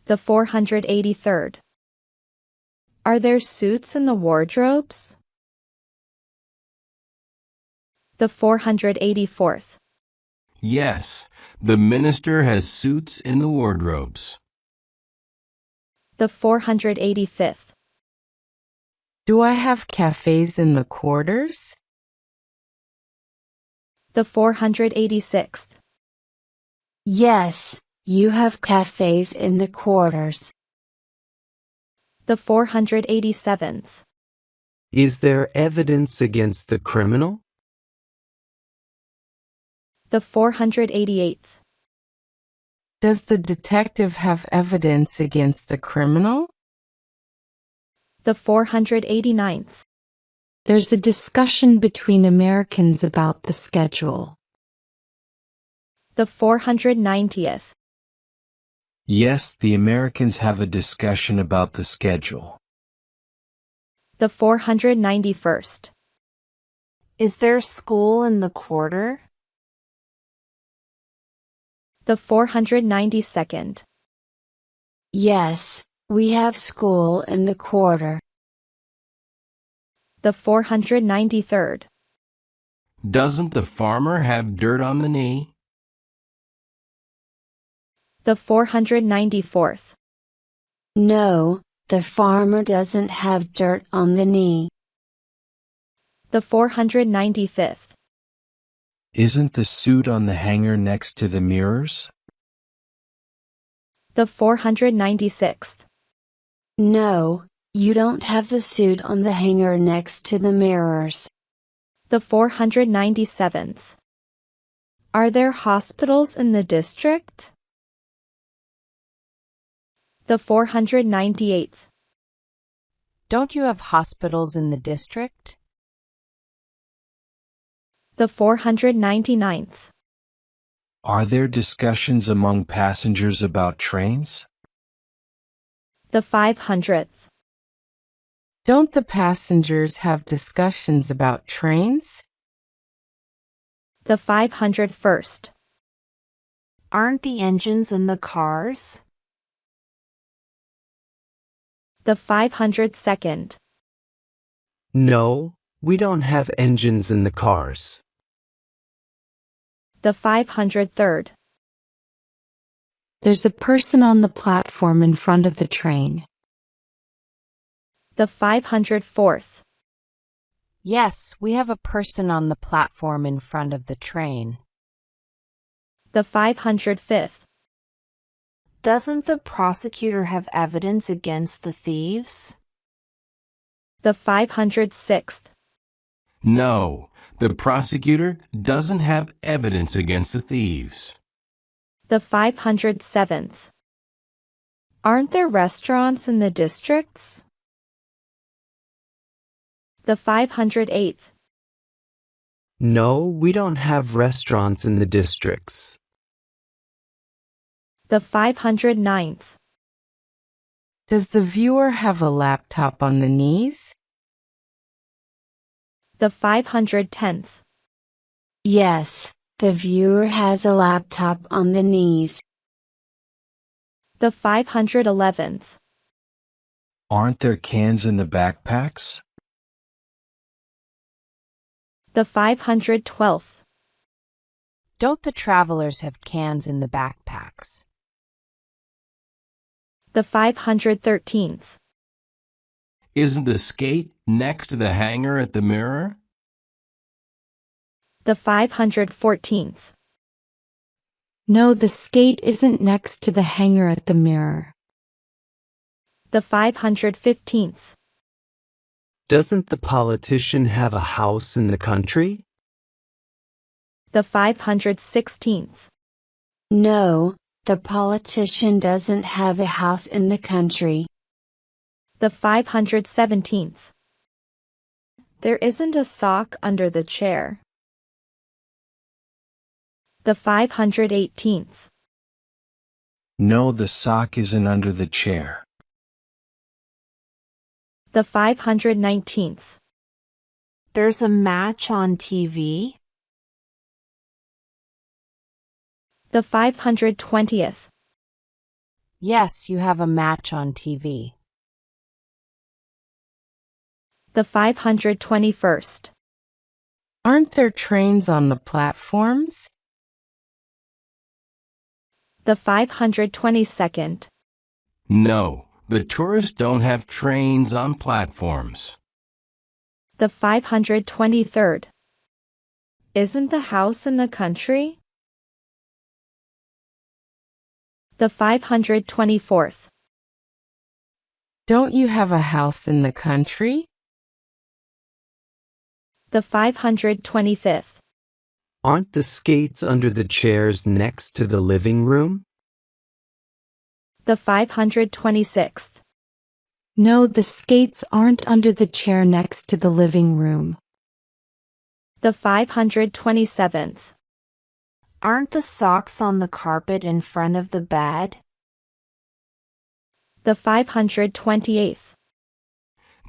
The 483rd. Are there suits in the wardrobes? The 484th. Yes, the minister has suits in the wardrobes. The 485th. Do I have cafes in the quarters? The 486th. Yes, you have cafes in the quarters. The 487th. Is there evidence against the criminal? The 488th. Does the detective have evidence against the criminal? The 489th. There's a discussion between Americans about the schedule. The 490th. Yes, the Americans have a discussion about the schedule. The 491st. Is there school in the quarter? The 492nd. Yes, we have school in the quarter. The 493rd. Doesn't the farmer have dirt on the knee? The 494th. No, the farmer doesn't have dirt on the knee. The 495th. Isn't the suit on the hanger next to the mirrors? The 496th. No, you don't have the suit on the hanger next to the mirrors. The 497th. Are there hospitals in the district? The 498th. Don't you have hospitals in the district? The 499th. Are there discussions among passengers about trains? The 500th. Don't the passengers have discussions about trains? The 501st. Aren't the engines in the cars? The 502nd. No, we don't have engines in the cars. The 503rd. There's a person on the platform in front of the train. The 504th. Yes, we have a person on the platform in front of the train. The 505th. Doesn't the prosecutor have evidence against the thieves? The 506th. No, the prosecutor doesn't have evidence against the thieves. The 507th. Aren't there restaurants in the districts? The 508th. No, we don't have restaurants in the districts. The 509th. Does the viewer have a laptop on the knees? The 510th. Yes, the viewer has a laptop on the knees. The 511th. Aren't there cans in the backpacks? The 512th. Don't the travelers have cans in the backpacks? The 513th. Isn't the skate next to the hanger at the mirror? The 514th. No, the skate isn't next to the hanger at the mirror. The 515th. Doesn't the politician have a house in the country? The 516th. No, the politician doesn't have a house in the country. The 517th. There isn't a sock under the chair. The 518th. No, the sock isn't under the chair. The 519th. There's a match on TV? The 520th. Yes, you have a match on TV. The 521st. Aren't there trains on the platforms? The 522nd. No, the tourists don't have trains on platforms. The 523rd. Isn't the house in the country? The 524th. Don't you have a house in the country? The 525th. Aren't the skates under the chairs next to the living room? The 526th. No, the skates aren't under the chair next to the living room. The 527th. Aren't the socks on the carpet in front of the bed? The 528th.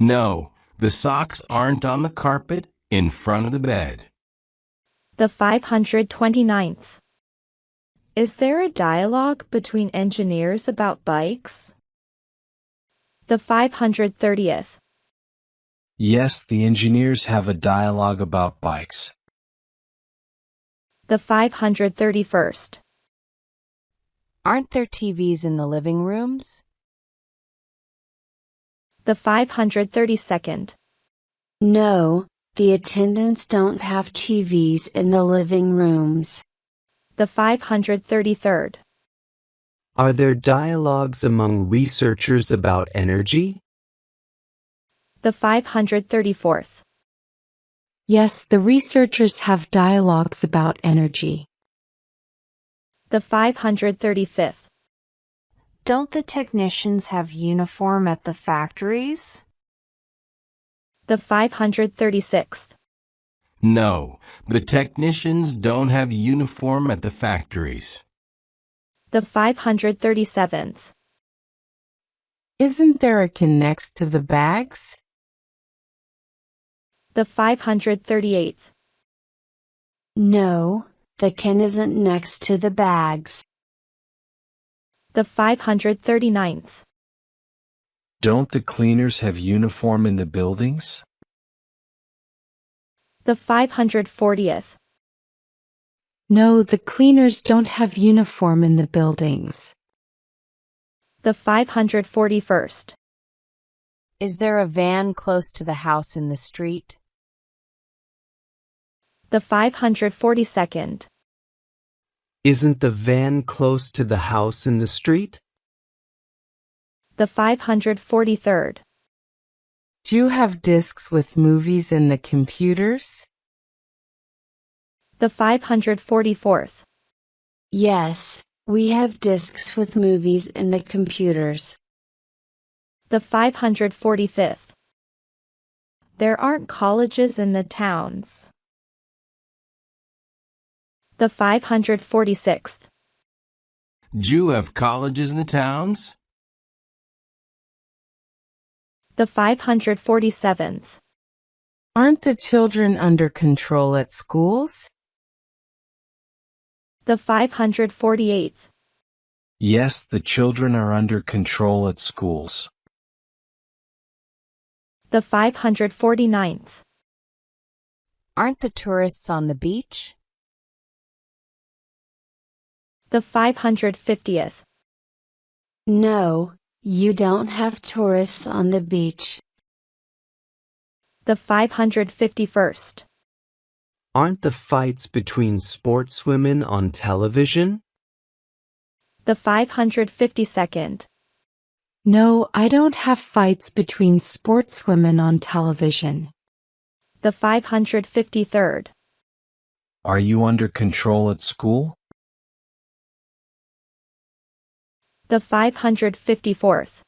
No, the socks aren't on the carpet in front of the bed. The 529th. Is there a dialogue between engineers about bikes? The 530th. Yes, the engineers have a dialogue about bikes. The 531st. Aren't there TVs in the living rooms? The 532nd. No, the attendants don't have TVs in the living rooms. The 533rd. Are there dialogues among researchers about energy? The 534th. Yes, the researchers have dialogues about energy. The 535th. Don't the technicians have uniform at the factories? The 536th. No, the technicians don't have uniform at the factories. The 537th. Isn't there a can next to the bags? The 538th. No, the can isn't next to the bags. The 539th. Don't the cleaners have uniform in the buildings? The 540th. No, the cleaners don't have uniform in the buildings. The 541st. Is there a van close to the house in the street? The 542nd. Isn't the van close to the house in the street? The 543rd. Do you have discs with movies in the computers? The 544th. Yes, we have discs with movies in the computers. The 545th. There aren't colleges in the towns. The 546th. Do you have colleges in the towns? The 547th. Aren't the children under control at schools? The 548th. Yes, the children are under control at schools. The 549th. Aren't the tourists on the beach? The 550th. No, you don't have tourists on the beach. The 551st. Aren't the fights between sportswomen on television? The 552nd. No, I don't have fights between sportswomen on television. The 553rd. Are you under control at school? The 554th.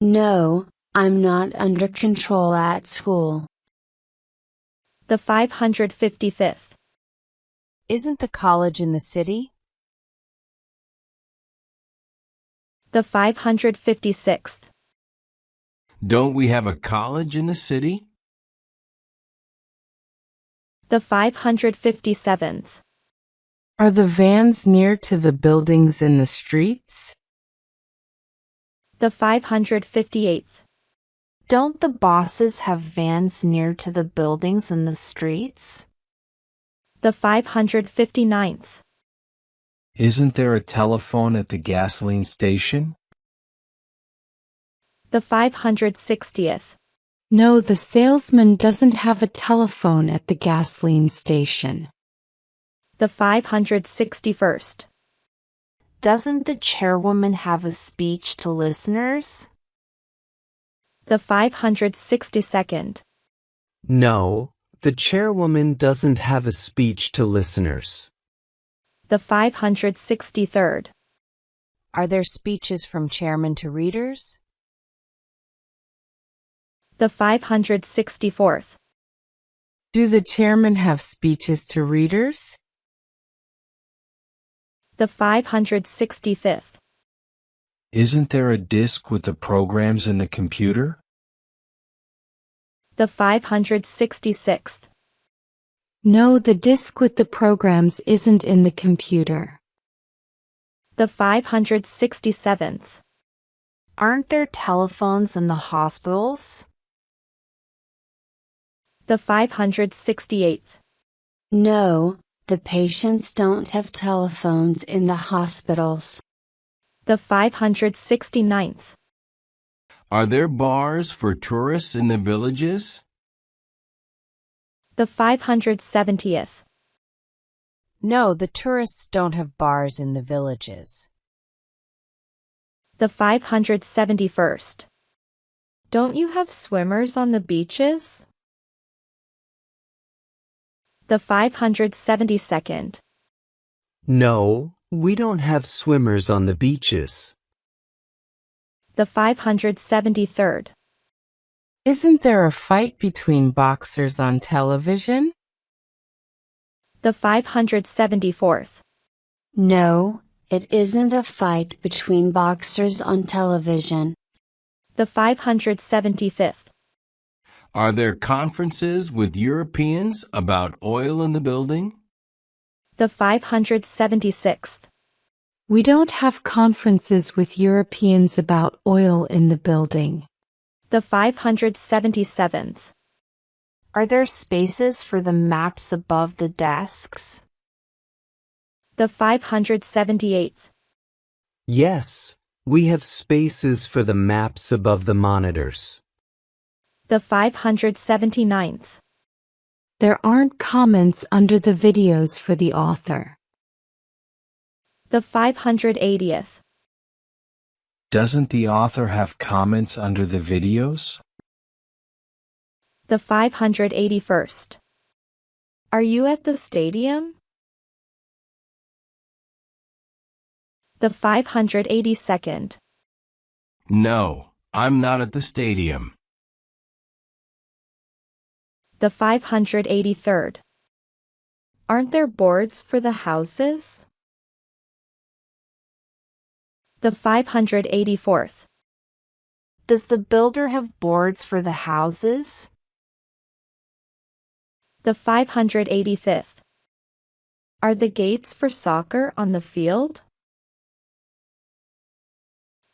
No, I'm not under control at school. The 555th. Isn't the college in the city? The 556th. Don't we have a college in the city? The 557th. Are the vans near to the buildings in the streets? The 558th. Don't the bosses have vans near to the buildings in the streets? The 559th. Isn't there a telephone at the gasoline station? The 560th. No, the salesman doesn't have a telephone at the gasoline station. The 561st. Doesn't the chairwoman have a speech to listeners? The 562nd. No, the chairwoman doesn't have a speech to listeners. The 563rd. Are there speeches from chairman to readers? The 564th. Do the chairmen have speeches to readers? The 565th. Isn't there a disk with the programs in the computer? The 566th. No, the disk with the programs isn't in the computer. The 567th. Aren't there telephones in the hospitals? The 568th. No, the patients don't have telephones in the hospitals. The 569th. Are there bars for tourists in the villages? The 570th. No, the tourists don't have bars in the villages. The 571st. Don't you have swimmers on the beaches? The 572nd. No, we don't have swimmers on the beaches. The 573rd. Isn't there a fight between boxers on television? The 574th. No, it isn't a fight between boxers on television. The 575th. Are there conferences with Europeans about oil in the building? The 576th. We don't have conferences with Europeans about oil in the building. The 577th. Are there spaces for the maps above the desks? The 578th. Yes, we have spaces for the maps above the monitors. The 579th. There aren't comments under the videos for the author. The 580th. Doesn't the author have comments under the videos? The 581st. Are you at the stadium? The 582nd. No, I'm not at the stadium. The 583rd. Aren't there boards for the houses? The 584th. Does the builder have boards for the houses? The 585th. Are the gates for soccer on the field?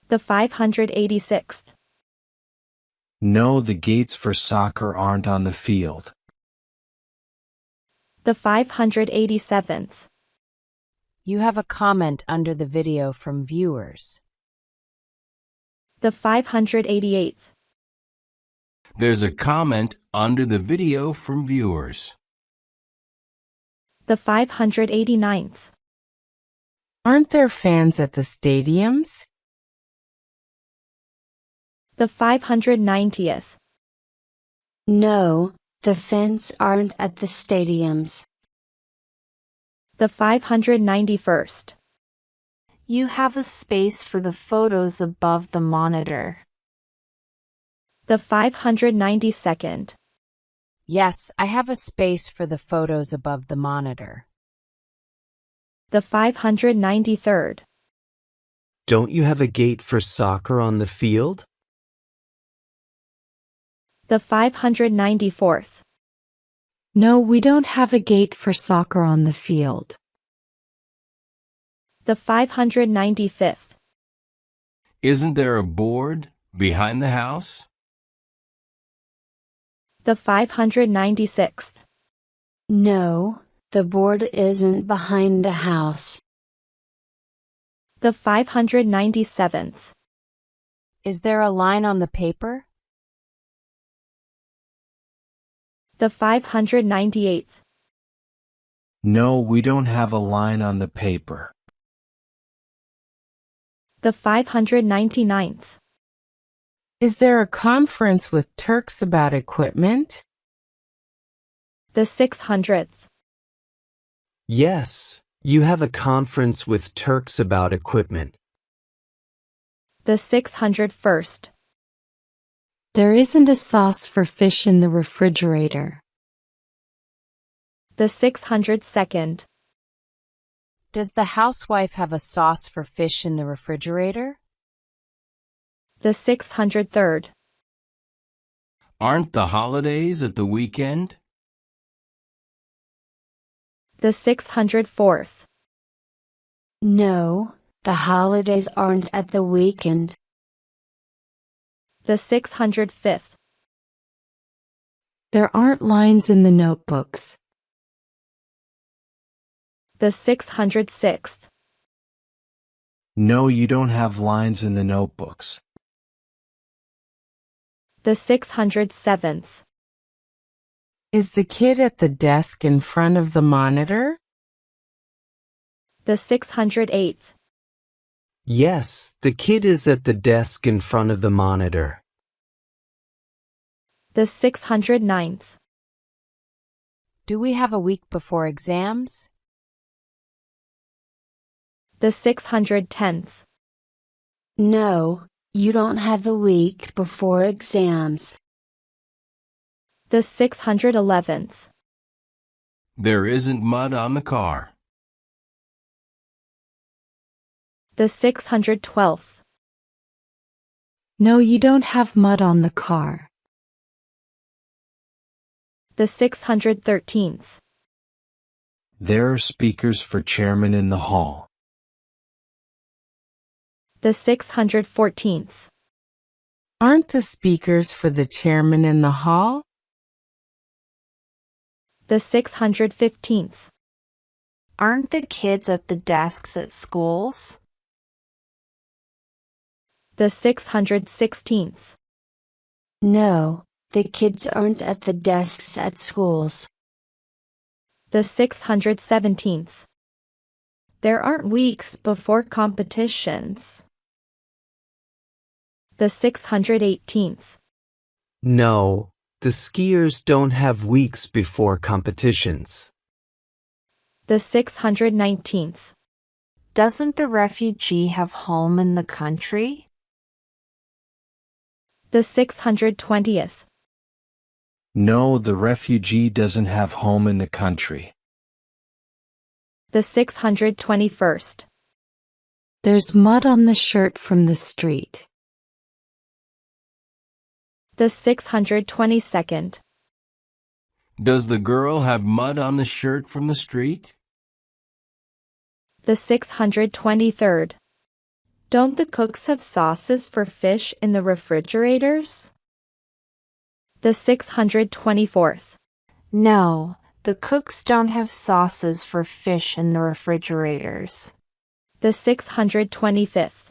The 586th. No, the gates for soccer aren't on the field. The 587th. You have a comment under the video from viewers. The 588th. There's a comment under the video from viewers. The 589th. Aren't there fans at the stadiums? The 590th. No, the fans aren't at the stadiums. The 591st. You have a space for the photos above the monitor. The 592nd. Yes, I have a space for the photos above the monitor. The 593rd. Don't you have a gate for soccer on the field? The 594th. No, we don't have a gate for soccer on the field. The 595th. Isn't there a board behind the house? The 596th. No, the board isn't behind the house. The 597th. Is there a line on the paper? The 598th. No, we don't have a line on the paper. The 599th. Is there a conference with Turks about equipment? The 600th. Yes, you have a conference with Turks about equipment. The 601st. There isn't a sauce for fish in the refrigerator. The 602nd. Does the housewife have a sauce for fish in the refrigerator? The 603rd. Aren't the holidays at the weekend? The 604th. No, the holidays aren't at the weekend. The 605th. There aren't lines in the notebooks. The 606th. No, you don't have lines in the notebooks. The 607th. Is the kid at the desk in front of the monitor? The 608th. Yes, the kid is at the desk in front of the monitor. The 609th. Do we have a week before exams? The 610th. No, you don't have a week before exams. The 611th. There isn't mud on the car. The 612th. No, you don't have mud on the car. The 613th. There are speakers for chairman in the hall. The 614th. Aren't the speakers for the chairman in the hall? The 615th. Aren't the kids at the desks at schools? The 616th. No, the kids aren't at the desks at schools. The 617th. There aren't weeks before competitions. The 618th. No, the skiers don't have weeks before competitions. The 619th. Doesn't the refugee have home in the country? The 620th. No, the refugee doesn't have home in the country. The 621st. There's mud on the shirt from the street. The 622nd. Does the girl have mud on the shirt from the street? The 623rd. Don't the cooks have sauces for fish in the refrigerators? The 624th. No, the cooks don't have sauces for fish in the refrigerators. The 625th.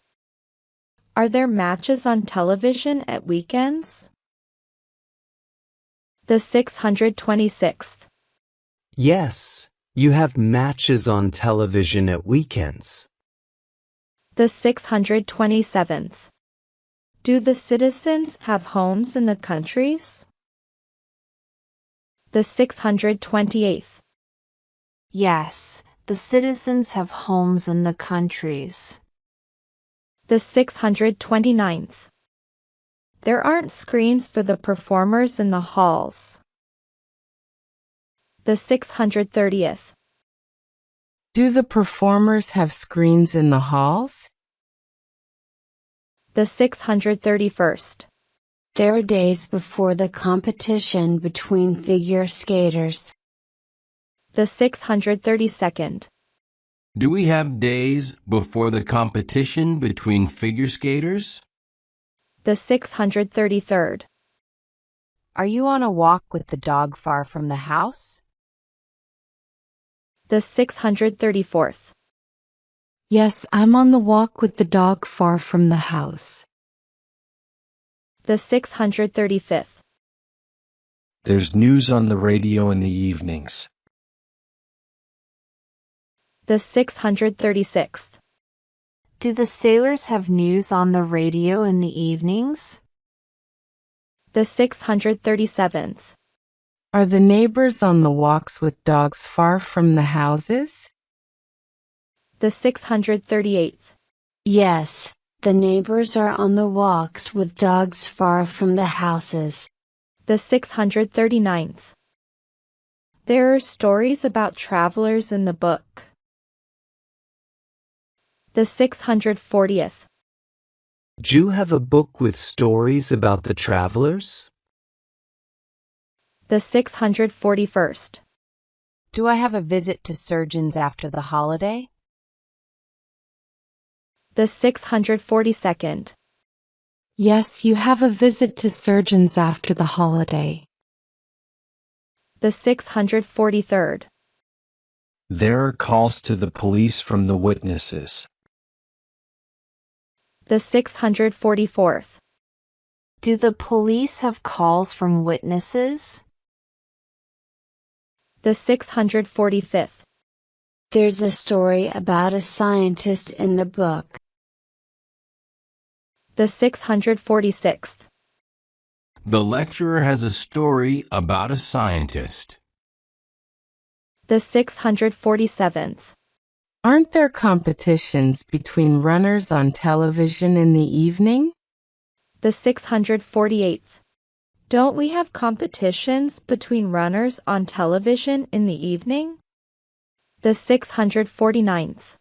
Are there matches on television at weekends? The 626th. Yes, you have matches on television at weekends. The 627th. Do the citizens have homes in the countries? The 628th. Yes, the citizens have homes in the countries. The 629th. There aren't screens for the performers in the halls. The 630th. Do the performers have screens in the halls? The 631st. There are days before the competition between figure skaters. The 632nd. Do we have days before the competition between figure skaters? The 633rd. Are you on a walk with the dog far from the house? The 634th. Yes, I'm on the walk with the dog far from the house. The 635th. There's news on the radio in the evenings. The 636th. Do the sailors have news on the radio in the evenings? The 637th. Are the neighbors on the walks with dogs far from the houses? The 638th. Yes, the neighbors are on the walks with dogs far from the houses. The 639th. There are stories about travelers in the book. The 640th. Do you have a book with stories about the travelers? The 641st. Do I have a visit to surgeons after the holiday? The 642nd. Yes, you have a visit to surgeons after the holiday. The 643rd. There are calls to the police from the witnesses. The 644th. Do the police have calls from witnesses? The 645th. There's a story about a scientist in the book. The 646th. The lecturer has a story about a scientist. The 647th. Aren't there competitions between runners on television in the evening? The 648th. Don't we have competitions between runners on television in the evening? The 649th.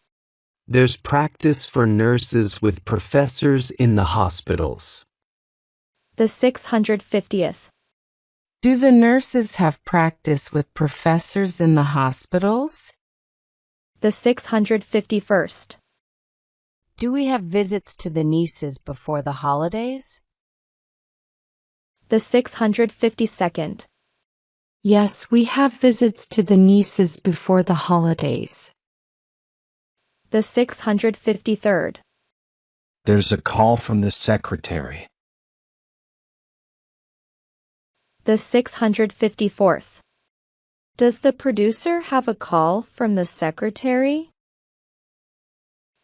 There's practice for nurses with professors in the hospitals. The 650th. Do the nurses have practice with professors in the hospitals? The 651st. Do we have visits to the nieces before the holidays? The 652nd. Yes, we have visits to the nieces before the holidays. The 653rd. There's a call from the secretary. The 654th. Does the producer have a call from the secretary?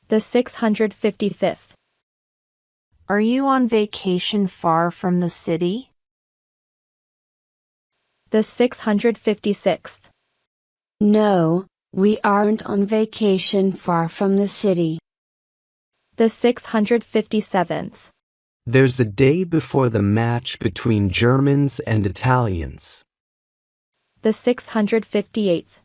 The 655th. Are you on vacation far from the city? The 656th. No, we aren't on vacation far from the city. The 657th. There's a day before the match between Germans and Italians. The 658th.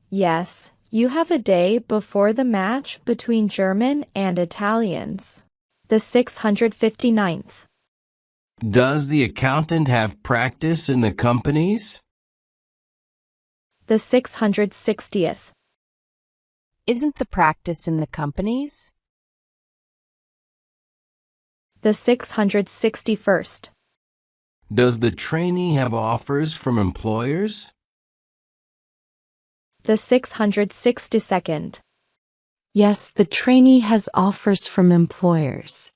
Yes, you have a day before the match between German and Italians. The 659th. Does the accountant have practice in the companies? The 660th. Isn't the practice in the companies? The 661st. Does the trainee have offers from employers? The 662nd. Yes, the trainee has offers from employers.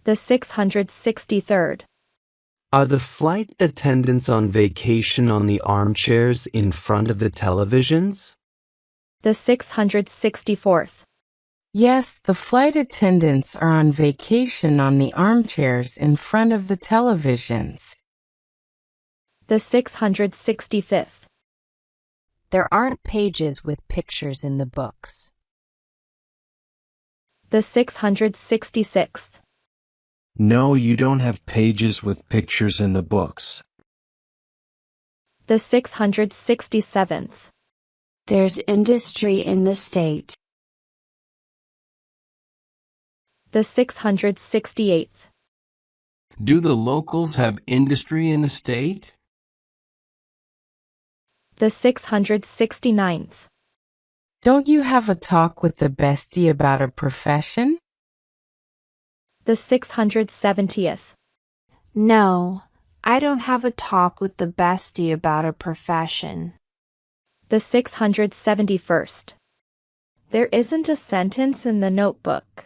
The 663rd. Are the flight attendants on vacation on the armchairs in front of the televisions? The 664th. Yes, the flight attendants are on vacation on the armchairs in front of the televisions. The 665th. There aren't pages with pictures in the books. The 666th. No, you don't have pages with pictures in the books. The 667th. There's industry in the state. The 668th. Do the locals have industry in the state? The 669th. Don't you have a talk with the bestie about a profession? The 670th. No, I don't have a talk with the bestie about a profession. The 671st. There isn't a sentence in the notebook.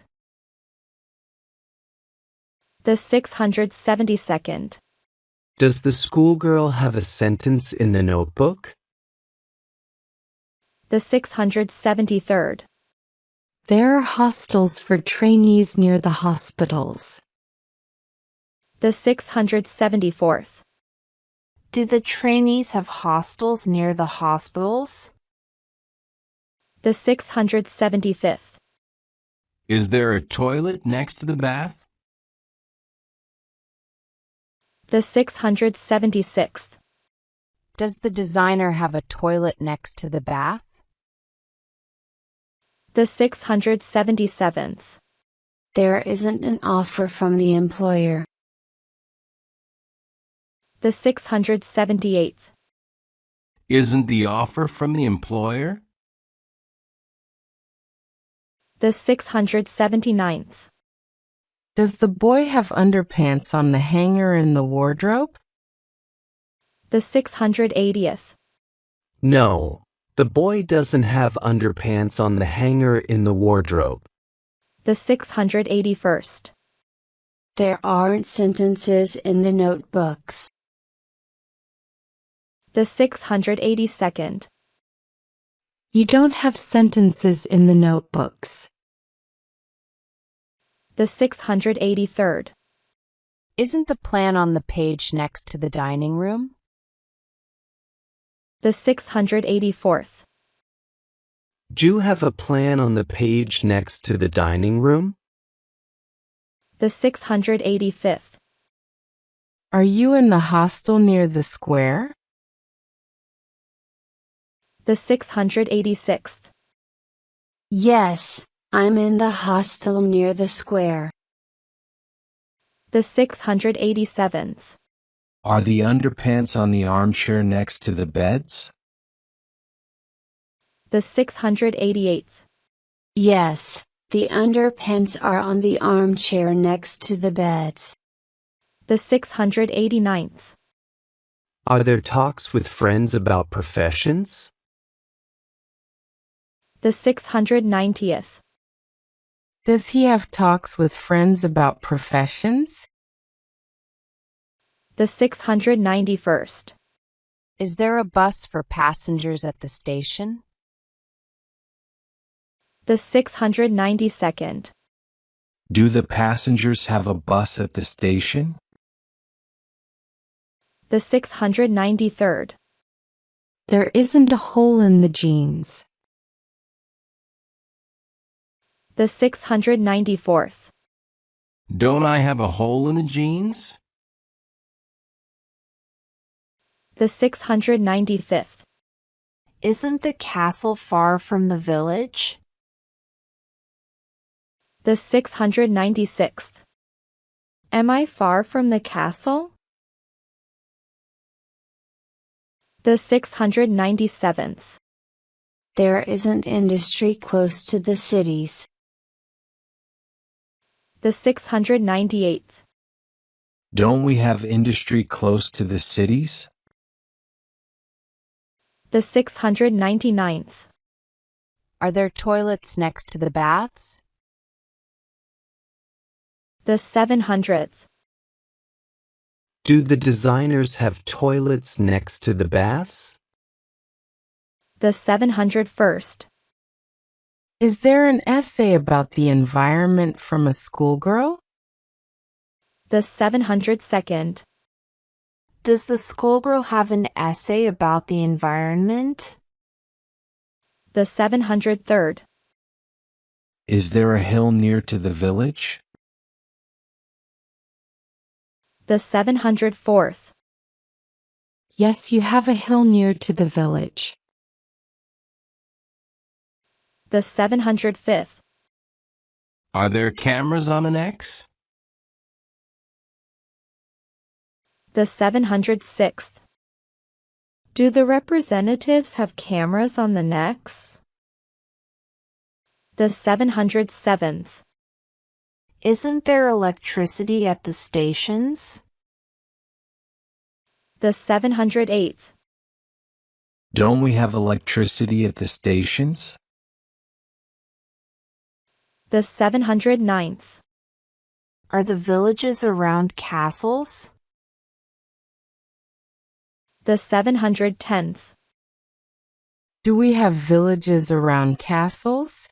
The 672nd. Does the schoolgirl have a sentence in the notebook? The 673rd. There are hostels for trainees near the hospitals. The 674th. Do the trainees have hostels near the hospitals? The 675th. Is there a toilet next to the bath? The 676th. Does the designer have a toilet next to the bath? The 677th. There isn't an offer from the employer. The 678th. Isn't the offer from the employer? The 679th. Does the boy have underpants on the hanger in the wardrobe? The 680th. No, the boy doesn't have underpants on the hanger in the wardrobe. The 681st. There aren't sentences in the notebooks. The The 682nd. You don't have sentences in the notebooks. The 683rd. Isn't the plan on the page next to the dining room? The 684th. Do you have a plan on the page next to the dining room? The 685th. Are you in the hostel near the square? The 686th. Yes, I'm in the hostel near the square. The 687th. Are the underpants on the armchair next to the beds? The 688th. Yes, the underpants are on the armchair next to the beds. The 689th. Are there talks with friends about professions? The 690th. Does he have talks with friends about professions? The 691st. Is there a bus for passengers at the station? The 692nd. Do the passengers have a bus at the station? The 693rd. There isn't a hole in the jeans. The 694th. Don't I have a hole in the jeans? The 695th. Isn't the castle far from the village? The 696th. Am I far from the castle? The 697th. There isn't industry close to the cities. The 698th. Don't we have industry close to the cities? The 699th. Are there toilets next to the baths? The 700th. Do the designers have toilets next to the baths? The 701st. Is there an essay about the environment from a schoolgirl? The 702nd. Does the schoolgirl have an essay about the environment? The 703rd. Is there a hill near to the village? The 704th. Yes, you have a hill near to the village. The 705th. Are there cameras on an X? The 706th. Do the representatives have cameras on the necks? The 707th. Isn't there electricity at the stations? The 708th. Don't we have electricity at the stations? The 709th. Are the villages around castles? The 710th. Do we have villages around castles?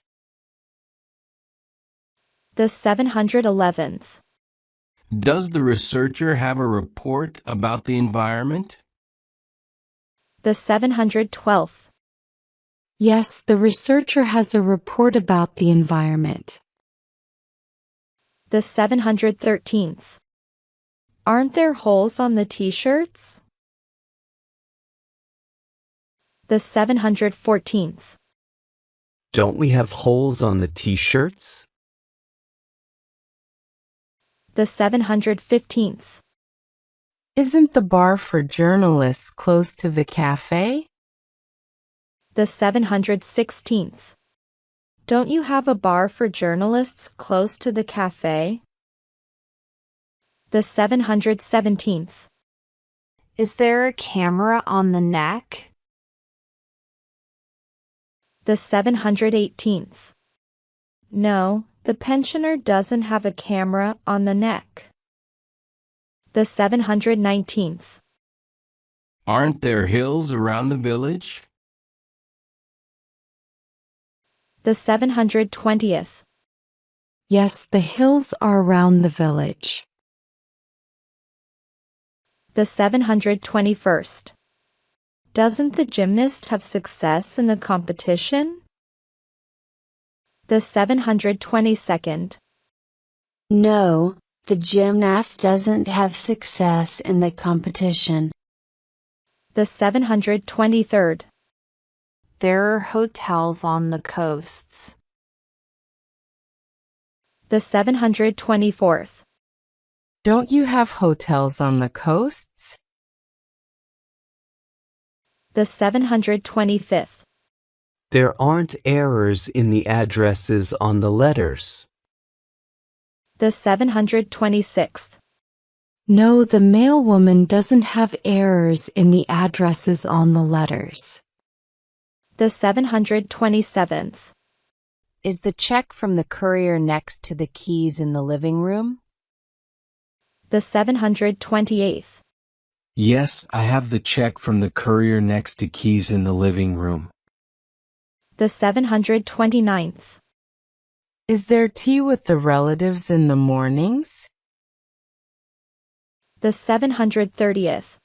The 711th. Does the researcher have a report about the environment? The 712th. Yes, the researcher has a report about the environment. The 713th. Aren't there holes on the t-shirts? The 714th. Don't we have holes on the t-shirts? The 715th. Isn't the bar for journalists close to the cafe? The 716th. Don't you have a bar for journalists close to the cafe? The 717th. Is there a camera on the neck? The 718th. No, the pensioner doesn't have a camera on the neck. The 719th. Aren't there hills around the village? The 720th. Yes, the hills are around the village. The 721st. Doesn't the gymnast have success in the competition? The 722nd. No, the gymnast doesn't have success in the competition. The 723rd. There are hotels on the coasts. The 724th. Don't you have hotels on the coasts? The 725th. There aren't errors in the addresses on the letters. The 726th. No, the mailwoman doesn't have errors in the addresses on the letters. The 727th. Is the check from the courier next to the keys in the living room? The 728th. Yes, I have the check from the courier next to keys in the living room. The 729th. Is there tea with the relatives in the mornings? The 730th.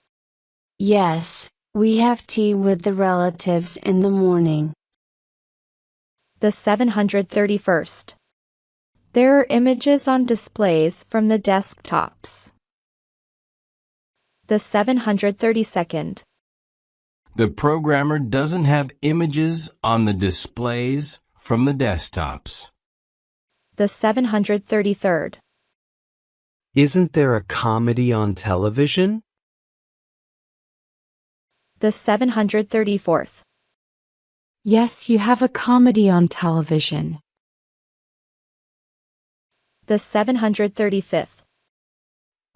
Yes, we have tea with the relatives in the morning. The 731st. There are images on displays from the desktops. The 732nd. The programmer doesn't have images on the displays from the desktops. The 733rd. Isn't there a comedy on television? The 734th. Yes, you have a comedy on television. The 735th.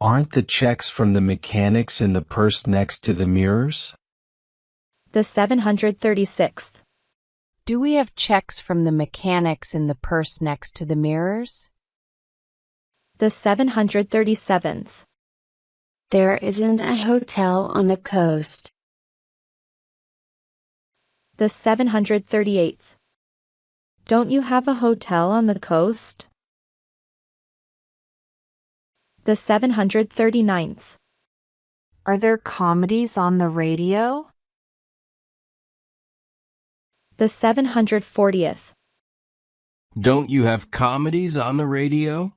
Aren't the checks from the mechanics in the purse next to the mirrors? The 736th. Do we have checks from the mechanics in the purse next to the mirrors? The 737th. There isn't a hotel on the coast. The 738th. Don't you have a hotel on the coast? The 739th. Are there comedies on the radio? The 740th. Don't you have comedies on the radio?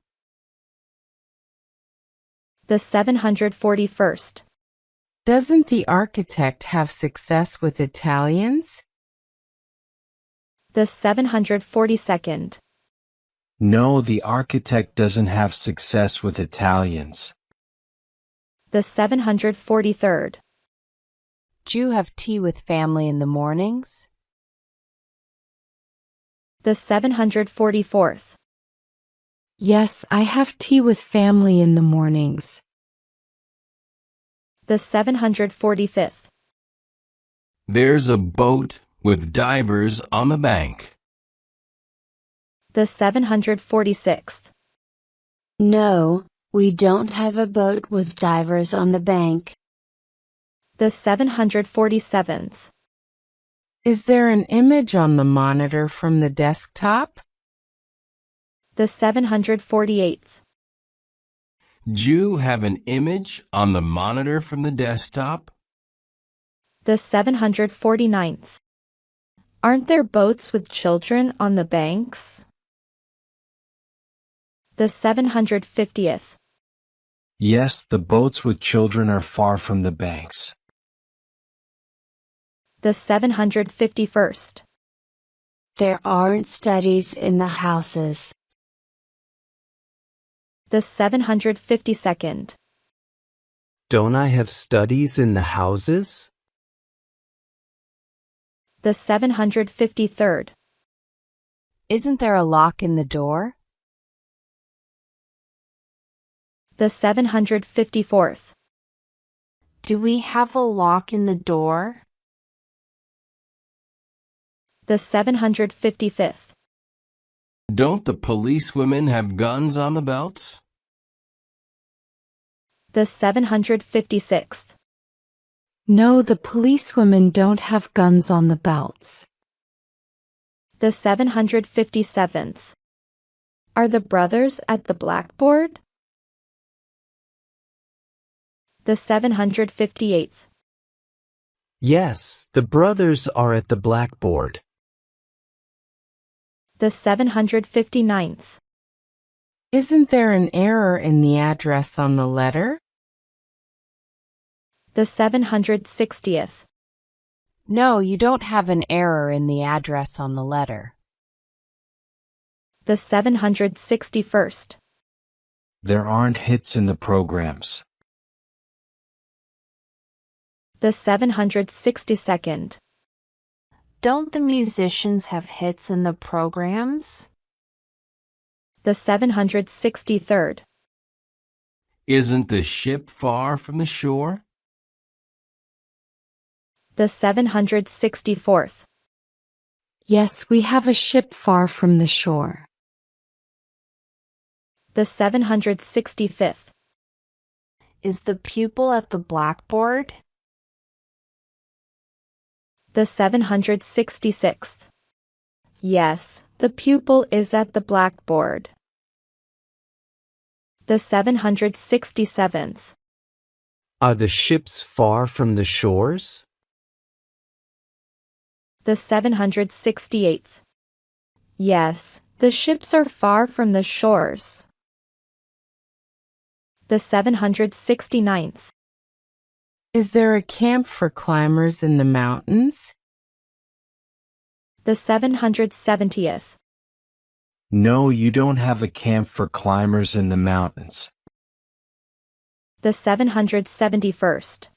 The 741st. Doesn't the architect have success with Italians? The 742nd. No, the architect doesn't have success with Italians. The 743rd. Do you have tea with family in the mornings? The 744th. Yes, I have tea with family in the mornings. The 745th. There's a boat with divers on the bank. The 746th. No, we don't have a boat with divers on the bank. The 747th. Is there an image on the monitor from the desktop? The 748th. Do you have an image on the monitor from the desktop? The 749th. Aren't there boats with children on the banks? The 750th. Yes, the boats with children are far from the banks. The 751st. There aren't studies in the houses. The 752nd. Don't I have studies in the houses? The 753rd. Isn't there a lock in the door? The 754th. Do we have a lock in the door? The 755th. Don't the policewomen have guns on the belts? The 756th. No, the policewomen don't have guns on the belts. The 757th. Are the brothers at the blackboard? The 758th. Yes, the brothers are at the blackboard. The 759th. Isn't there an error in the address on the letter? The 760th. No, you don't have an error in the address on the letter. The 761st. There aren't hits in the programs. The 762nd. Don't the musicians have hits in the programs? The 763rd. Isn't the ship far from the shore? The 764th. Yes, we have a ship far from the shore. The 765th. Is the pupil at the blackboard? The 766th. Yes, the pupil is at the blackboard. The 767th. Are the ships far from the shores? The 768th. Yes, the ships are far from the shores. The 769th. Is there a camp for climbers in the mountains? The 770th. No, you don't have a camp for climbers in the mountains. The 771st.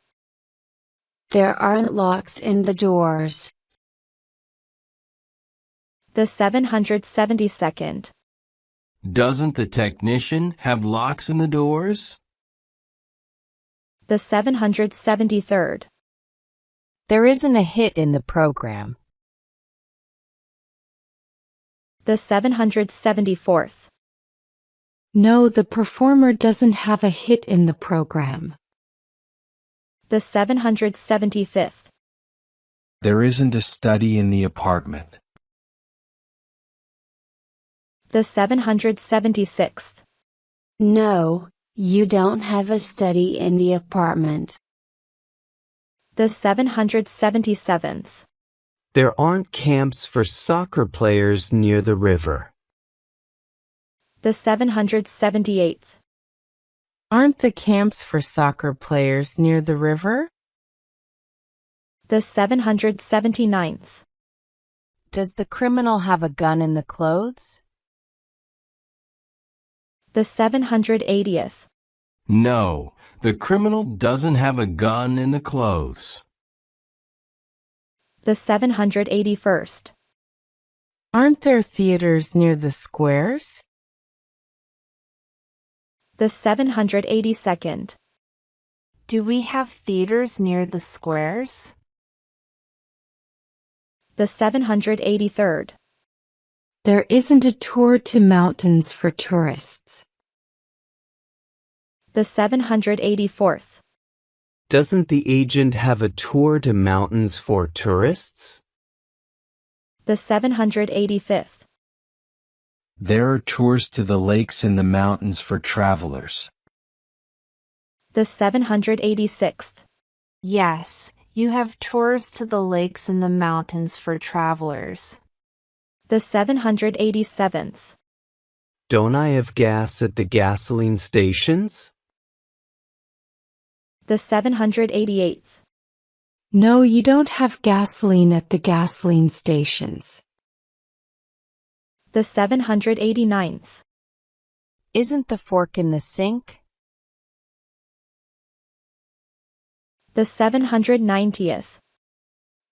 There aren't locks in the doors. The 772nd. Doesn't the technician have locks in the doors? The 773rd. There isn't a hit in the program. The 774th. No, the performer doesn't have a hit in the program. The 775th. There isn't a study in the apartment. The 776th. No, you don't have a study in the apartment. The 777th. There aren't camps for soccer players near the river. The 778th. Aren't the camps for soccer players near the river? The 779th. Does the criminal have a gun in the clothes? The 780th. No, the criminal doesn't have a gun in the clothes. The 781st. Aren't there theaters near the squares? The 782nd. Do we have theaters near the squares? The 783rd. There isn't a tour to mountains for tourists. The 784th. Doesn't the agent have a tour to mountains for tourists? The 785th. There are tours to the lakes in the mountains for travelers. The 786th. Yes, you have tours to the lakes in the mountains for travelers. The 787th. Don't I have gas at the gasoline stations? The 788th. No, you don't have gasoline at the gasoline stations. The 789th. Isn't the fork in the sink? The 790th.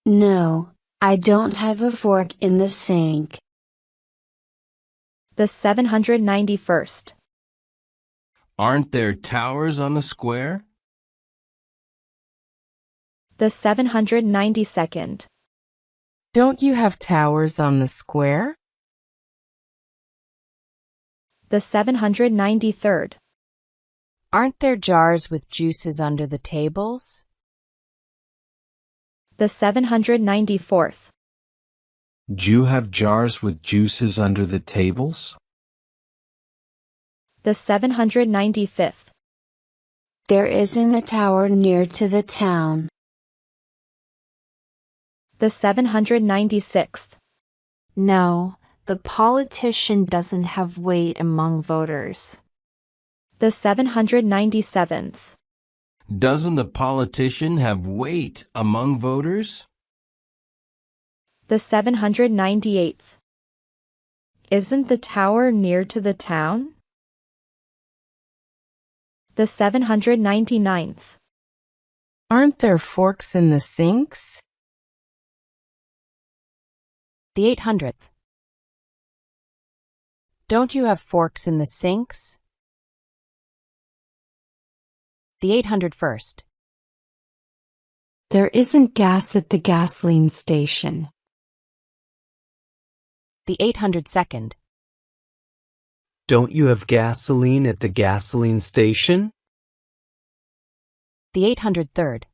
No, I don't have a fork in the sink. The 791st. Aren't there towers on the square? The 792nd. Don't you have towers on the square? The 793rd. Aren't there jars with juices under the tables? The 794th. Do you have jars with juices under the tables? The 795th. There isn't a tower near to the town. The 796th. No, the politician doesn't have weight among voters. The 797th. Doesn't the politician have weight among voters? The 798th. Isn't the tower near to the town? The 799th. Aren't there forks in the sinks? The 800th. Don't you have forks in the sinks? The 801st. There isn't gas at the gasoline station. The 802nd. Don't you have gasoline at the gasoline station? The 803rd.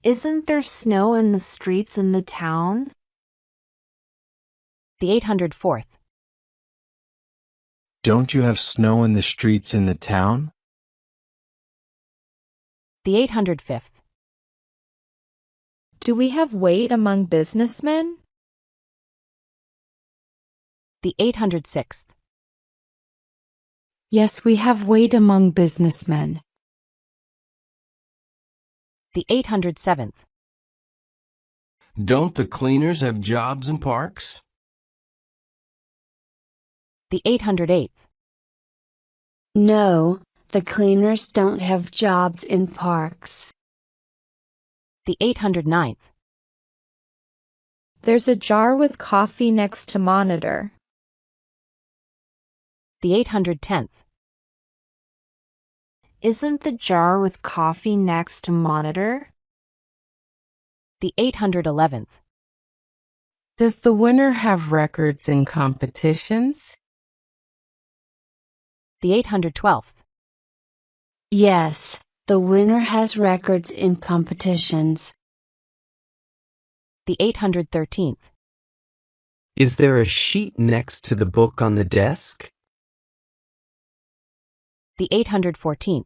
Isn't there snow in the streets in the town? The 804th. Don't you have snow in the streets in the town? The 805th. Do we have weight among businessmen? The 806th. Yes, we have weight among businessmen. The 807th. Don't the cleaners have jobs in parks? The 808th. No, the cleaners don't have jobs in parks. The 809th. There's a jar with coffee next to monitor. The 810th. Isn't the jar with coffee next to monitor? The 811th. Does the winner have records in competitions? The 812th. Yes, the winner has records in competitions. The 813th. Is there a sheet next to the book on the desk? The 814th.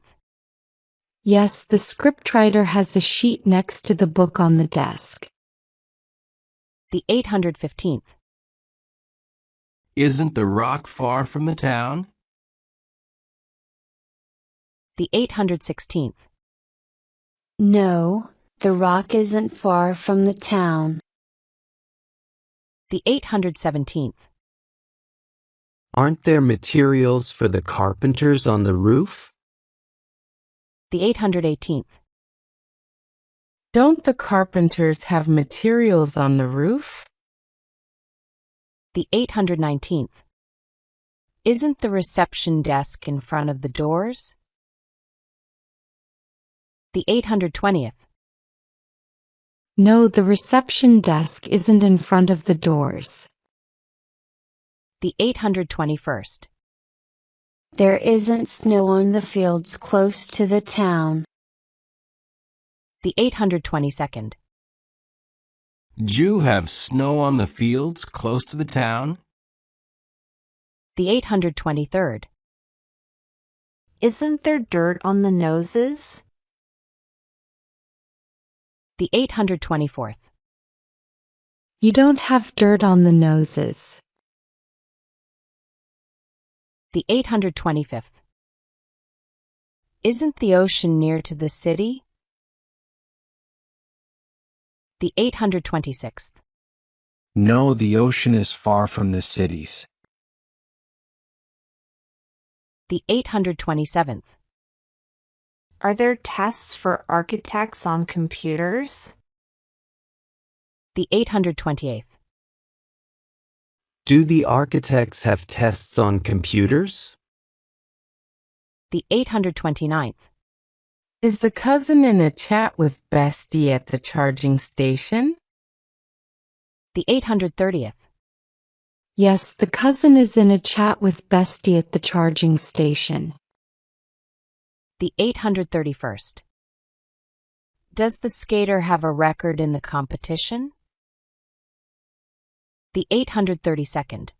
Yes, the scriptwriter has a sheet next to the book on the desk. The 815th. Isn't the rock far from the town? The 816th. No, the rock isn't far from the town. The 817th. Aren't there materials for the carpenters on the roof? The 818th. Don't the carpenters have materials on the roof? The 819th. Isn't the reception desk in front of the doors? The 820th. No, the reception desk isn't in front of the doors. The 821st. There isn't snow on the fields close to the town. The 822nd. Do you have snow on the fields close to the town? The 823rd. Isn't there dirt on the noses? The 824th. You don't have dirt on the noses. The 825th. Isn't the ocean near to the city? The 826th. No, the ocean is far from the cities. The 827th. Are there tests for architects on computers? The 828th. Do the architects have tests on computers? The 829th. Is the cousin in a chat with bestie at the charging station? The 830th. Yes, the cousin is in a chat with bestie at the charging station. The 831st. Does the skater have a record in the competition? The 832nd.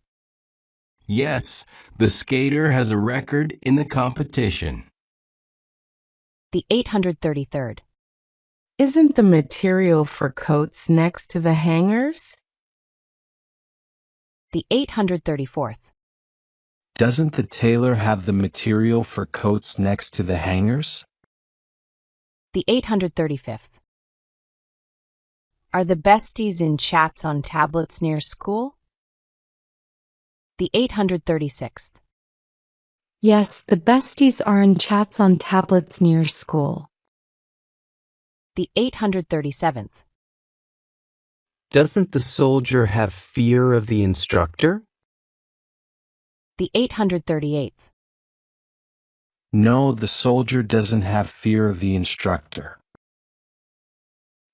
Yes, the skater has a record in the competition. The 833rd. Isn't the material for coats next to the hangers? The 834th. Doesn't the tailor have the material for coats next to the hangers? The 835th. Are the besties in chats on tablets near school? The 836th. Yes, the besties are in chats on tablets near school. The 837th. Doesn't the soldier have fear of the instructor? The 838th. No, the soldier doesn't have fear of the instructor.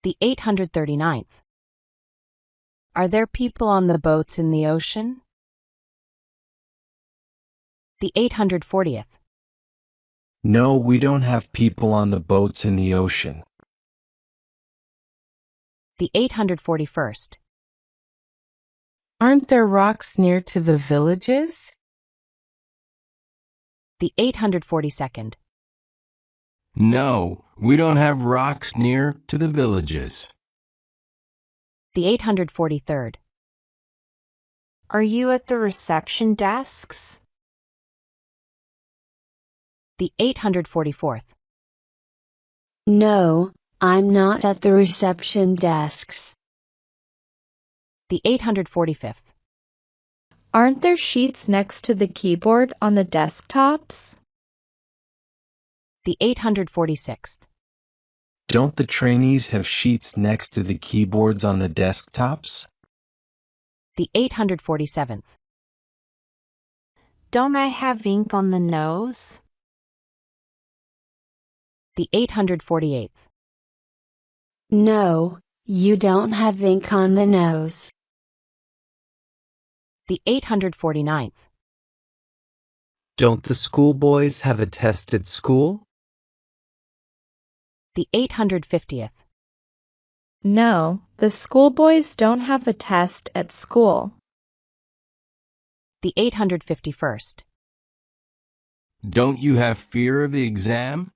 The 839th. Are there people on the boats in the ocean? The 840th. No, we don't have people on the boats in the ocean. The 841st. Aren't there rocks near to the villages? The 842nd. No, we don't have rocks near to the villages. The 843rd. Are you at the reception desks? The 844th. No, I'm not at the reception desks. The 845th. Aren't there sheets next to the keyboard on the desktops? The 846th. Don't the trainees have sheets next to the keyboards on the desktops? The 847th. Don't I have ink on the nose? The 848th. No, you don't have ink on the nose. The 849th. Don't the schoolboys have a test at school? The 850th. No, the schoolboys don't have a test at school. The 851st. Don't you have fear of the exam?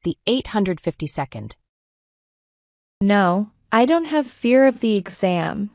The 852nd. No, I don't have fear of the exam.